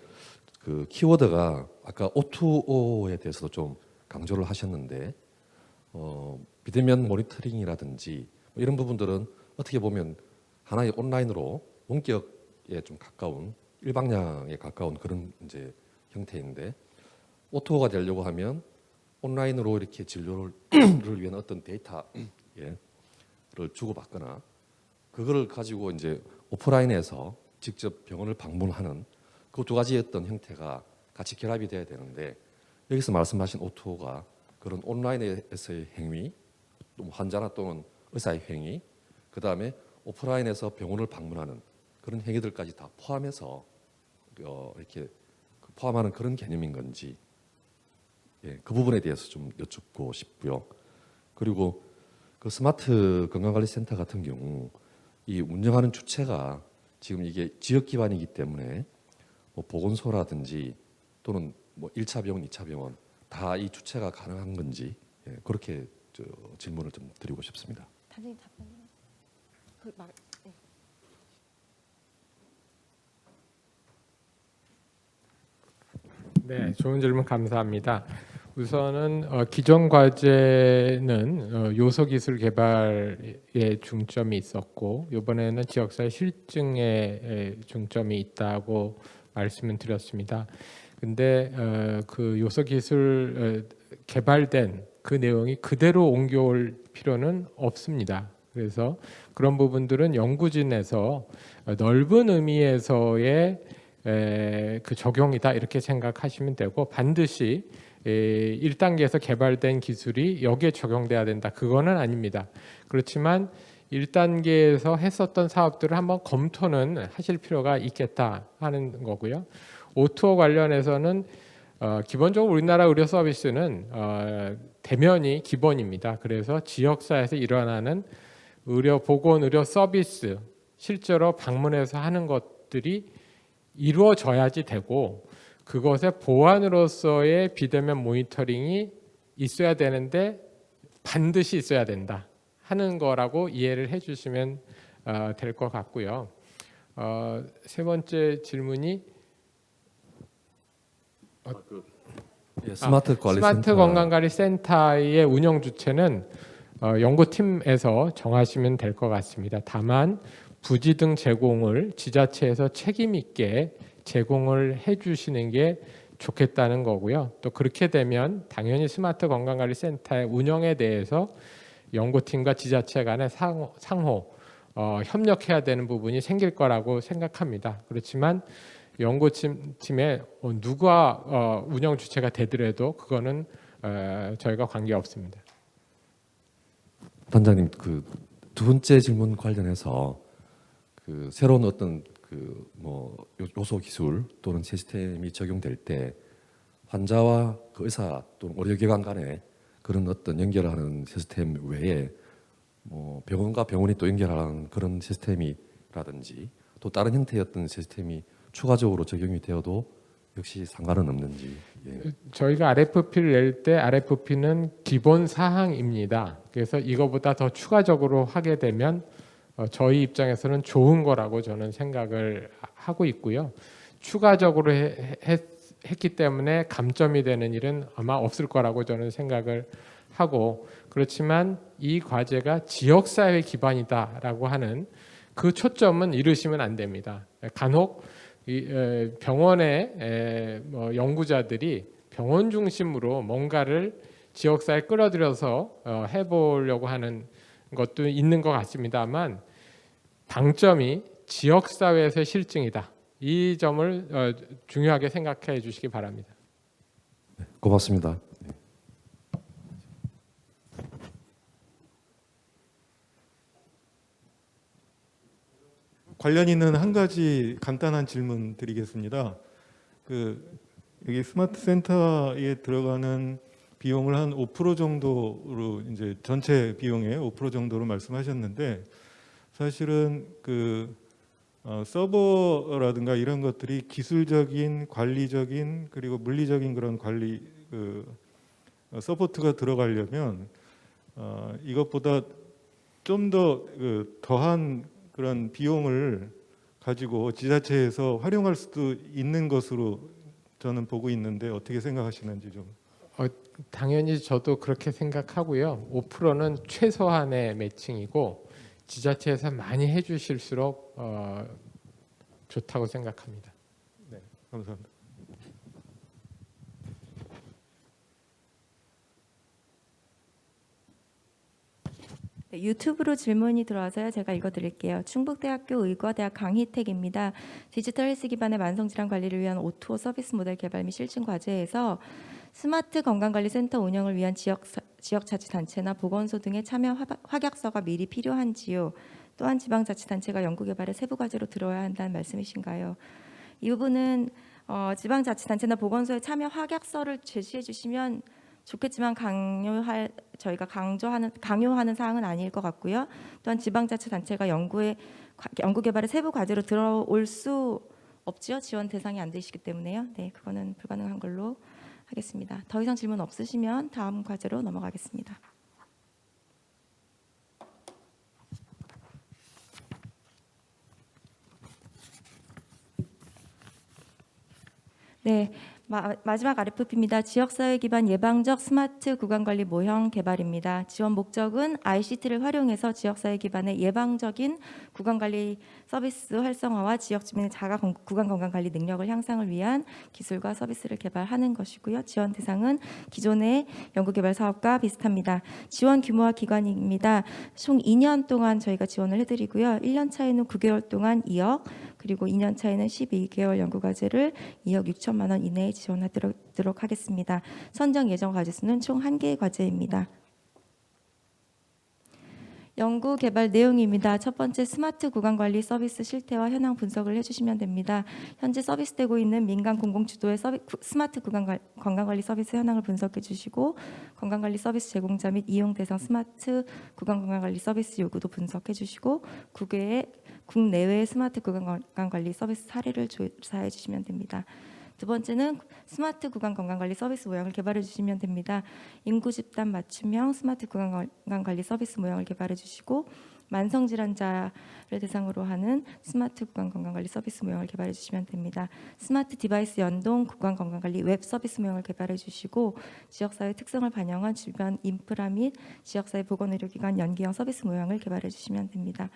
그 키워드가 아까 O2O에 대해서도 좀 강조를 하셨는데 비대면 모니터링이라든지 이런 부분들은 어떻게 보면 하나의 온라인으로 원격에 좀 가까운 일방향에 가까운 그런 이제 형태인데 O2O가 되려고 하면 온라인으로 이렇게 진료를 위한 어떤 데이터를 주고받거나 그거를 가지고 이제 오프라인에서 직접 병원을 방문하는 그 두 가지의 어떤 형태가 같이 결합이 돼야 되는데 여기서 말씀하신 O2O가 그런 온라인에서의 행위, 또 환자나 또는 의사의 행위, 그 다음에 오프라인에서 병원을 방문하는 그런 행위들까지 다 포함해서 이렇게 포함하는 그런 개념인 건지 그 부분에 대해서 좀 여쭙고 싶고요. 그리고 그 스마트 건강관리센터 같은 경우 이 운영하는 주체가 지금 이게 지역 기반이기 때문에 뭐 보건소라든지 또는 뭐 1차 병원, 2차 병원 다 이 주체가 가능한 건지 그렇게 질문을 좀 드리고 싶습니다. 단장님 답변. 네, 좋은 질문 감사합니다. 우선은 기존 과제는 요소 기술 개발에 중점이 있었고 이번에는 지역사회 실증에 중점이 있다고 말씀을 드렸습니다. 근데 그 요소 기술 개발된 그 내용이 그대로 옮겨올 필요는 없습니다. 그래서 그런 부분들은 연구진에서 넓은 의미에서의 그 적용이다 이렇게 생각하시면 되고 반드시 1단계에서 개발된 기술이 여기에 적용돼야 된다. 그거는 아닙니다. 그렇지만 1단계에서 했었던 사업들을 한번 검토는 하실 필요가 있겠다 하는 거고요. O2O 관련해서는 기본적으로 우리나라 의료 서비스는 대면이 기본입니다. 그래서 지역사회에서 일어나는 보건 의료 서비스 실제로 방문해서 하는 것들이 이루어져야지 되고 그것의 보안으로서의 비대면 모니터링이 있어야 되는데 반드시 있어야 된다 하는 거라고 이해를 해주시면 될 것 같고요. 세 번째 질문이 예, 스마트 건강관리센터의 운영 주체는 연구팀에서 정하시면 될 것 같습니다. 다만 부지 등 제공을 지자체에서 책임 있게 제공을 해주시는 게 좋겠다는 거고요. 또 그렇게 되면 당연히 스마트 건강관리센터의 운영에 대해서 연구팀과 지자체 간의 상호 협력해야 되는 부분이 생길 거라고 생각합니다. 그렇지만 연구팀에 누가 운영 주체가 되더라도 그거는 저희가 관계 없습니다. 단장님, 그 두 번째 질문 관련해서 그 새로운 어떤 그 뭐 요소 기술 또는 시스템이 적용될 때 환자와 그 의사 또는 의료기관 간에 그런 어떤 연결하는 시스템 외에 뭐 병원과 병원이 또 연결하는 그런 시스템이라든지 또 다른 형태의 어떤 시스템이 추가적으로 적용이 되어도 역시 상관은 없는지. 예. 저희가 RFP를 낼 때 RFP는 기본 사항입니다. 그래서 이거보다 더 추가적으로 하게 되면 저희 입장에서는 좋은 거라고 저는 생각을 하고 있고요. 추가적으로 했기 때문에 감점이 되는 일은 아마 없을 거라고 저는 생각을 하고, 그렇지만 이 과제가 지역사회 기반이다라고 하는 그 초점은 잃으시면 안 됩니다. 간혹 병원의 연구자들이 병원 중심으로 뭔가를 지역사회에 끌어들여서 해보려고 하는 것도 있는 것 같습니다만 방점이 지역사회에서의 실증이다. 이 점을 중요하게 생각해 주시기 바랍니다. 네, 고맙습니다. 관련 있는 한 가지 간단한 질문 드리겠습니다. 여기 스마트 센터에 들어가는 비용을 한 5% 정도로 이제 전체 비용의 5% 정도로 말씀하셨는데 사실은 서버라든가 이런 것들이 기술적인, 관리적인 그리고 물리적인 그런 관리 서포트가 들어가려면 이것보다 좀 더 더한 그런 비용을 가지고 지자체에서 활용할 수도 있는 것으로 저는 보고 있는데 어떻게 생각하시는지 좀. 당연히 저도 그렇게 생각하고요. 5%는 최소한의 매칭이고 지자체에서 많이 해주실수록 좋다고 생각합니다. 네, 감사합니다. 네, 유튜브로 질문이 들어와서요. 제가 읽어드릴게요. 충북대학교 의과대학 강희택입니다. 디지털 헬스 기반의 만성질환 관리를 위한 O2O 서비스 모델 개발 및 실증 과제에서 스마트 건강관리센터 운영을 위한 지역자치단체나 보건소 등의 참여 확약서가 미리 필요한지요. 또한 지방자치단체가 연구개발의 세부 과제로 들어야 한다는 말씀이신가요? 이 부분은 지방자치단체나 보건소의 참여 확약서를 제시해 주시면 좋겠지만 저희가 강요하는 사항은 아닐 것 같고요. 또한 지방자치단체가 연구개발의 세부 과제로 들어올 수 없지요. 지원 대상이 안 되시기 때문에요. 네, 그거는 불가능한 걸로 하겠습니다. 더 이상 질문 없으시면 다음 과제로 넘어가겠습니다. 네, 마지막 RFP입니다. 지역사회 기반 예방적 스마트 구강관리 모형 개발입니다. 지원 목적은 ICT를 활용해서 지역사회 기반의 예방적인 구강관리 서비스 활성화와 지역 주민의 자가 구강건강관리 능력을 향상을 위한 기술과 서비스를 개발하는 것이고요. 지원 대상은 기존의 연구개발 사업과 비슷합니다. 지원 규모와 기간입니다. 총 2년 동안 저희가 지원을 해드리고요. 1년 차에는 9개월 동안 2억, 그리고 2년 차에는 12개월 연구 과제를 2억 6천만 원 이내에 지원하도록 하겠습니다. 선정 예정 과제 수는 총 1개의 과제입니다. 연구 개발 내용입니다. 첫 번째, 스마트 구강 관리 서비스 실태와 현황 분석을 해주시면 됩니다. 현재 서비스되고 있는 민간 공공 주도의 스마트 건강 관리 서비스 현황을 분석해 주시고, 건강 관리 서비스 제공자 및 이용 대상 스마트 구강 건강 관리 서비스 요구도 분석해 주시고, 국내외의 스마트 구강 건강 관리 서비스 사례를 조사해 주시면 됩니다. 두 번째는 스마트 구강 건강관리 서비스 모형을 개발해 주시면 됩니다. 인구 집단 맞춤형 스마트 구강 건강관리 서비스 모형을 개발해 주시고, 만성 질환자를 대상으로 하는 스마트 구강 건강관리 서비스 모형을 개발해 주시면 됩니다. 스마트 디바이스 연동 구강 건강관리 웹 서비스 모형을 개발해 주시고, 지역사회 특성을 반영한 주변 인프라 및 지역사회 보건의료기관 연계형 서비스 모형을 개발해 주시면 됩니다.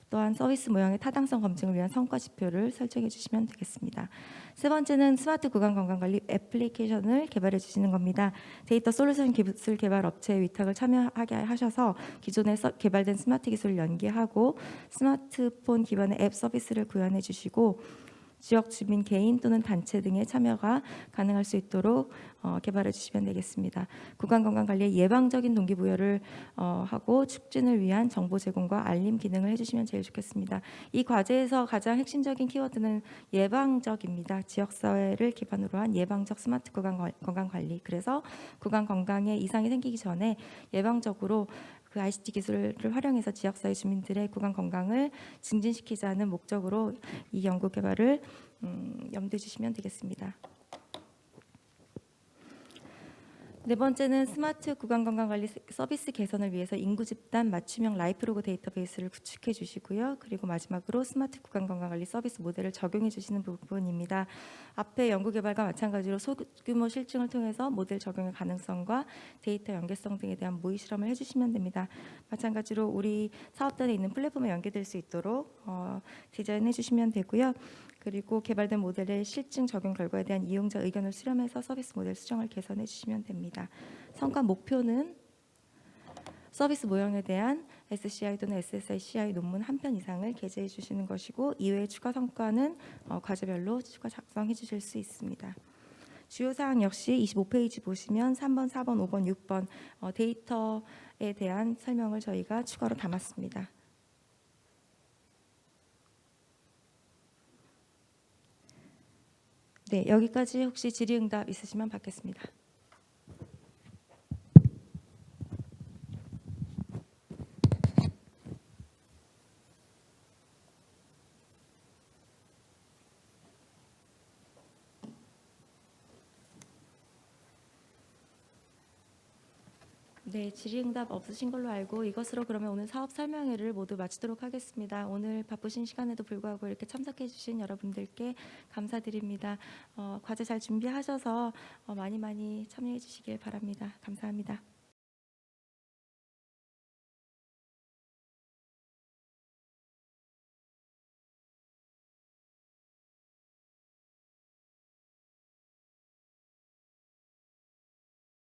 또한 서비스 모형의 타당성 검증을 위한 성과 지표를 설정해 주시면 되겠습니다. 세 번째는 스마트 구강 건강관리 애플리케이션을 개발해 주시는 겁니다. 데이터 솔루션 기술 개발 업체의 위탁을 참여하게 하셔서 기존에 개발된 스마트 기술을 연계하고 스마트폰 기반의 앱 서비스를 구현해 주시고, 지역 주민 개인 또는 단체 등의 참여가 가능할 수 있도록 개발해 주시면 되겠습니다. 구강 건강 관리에 예방적인 동기부여를 하고 촉진을 위한 정보 제공과 알림 기능을 해주시면 제일 좋겠습니다. 이 과제에서 가장 핵심적인 키워드는 예방적입니다. 지역 사회를 기반으로 한 예방적 스마트 구강 건강 관리. 그래서 구강 건강에 이상이 생기기 전에 예방적으로 그 ICT 기술을 활용해서 지역사회 주민들의 구강 건강을 증진시키자는 목적으로 이 연구 개발을 염두에 주시면 되겠습니다. 네 번째는 스마트 구강 건강 관리 서비스 개선을 위해서 인구 집단 맞춤형 라이프로그 데이터베이스를 구축해 주시고요. 그리고 마지막으로 스마트 구강 건강 관리 서비스 모델을 적용해 주시는 부분입니다. 앞에 연구 개발과 마찬가지로 소규모 실증을 통해서 모델 적용의 가능성과 데이터 연계성 등에 대한 모의 실험을 해주시면 됩니다. 마찬가지로 우리 사업단에 있는 플랫폼에 연계될 수 있도록 디자인해 주시면 되고요. 그리고 개발된 모델의 실증 적용 결과에 대한 이용자 의견을 수렴해서 서비스 모델 수정을 개선해 주시면 됩니다. 성과 목표는 서비스 모형에 대한 SCI 또는 SSI 논문 한 편 이상을 게재해 주시는 것이고, 이외의 추가 성과는 과제별로 추가 작성해 주실 수 있습니다. 주요 사항 역시 25페이지 보시면 3번, 4번, 5번, 6번 데이터에 대한 설명을 저희가 추가로 담았습니다. 네, 여기까지 혹시 질의응답 있으시면 받겠습니다. 네, 질의응답 없으신 걸로 알고 이것으로 그러면 오늘 사업 설명회를 모두 마치도록 하겠습니다. 오늘 바쁘신 시간에도 불구하고 이렇게 참석해 주신 여러분들께 감사드립니다. 과제 잘 준비하셔서 많이 참여해 주시길 바랍니다. 감사합니다.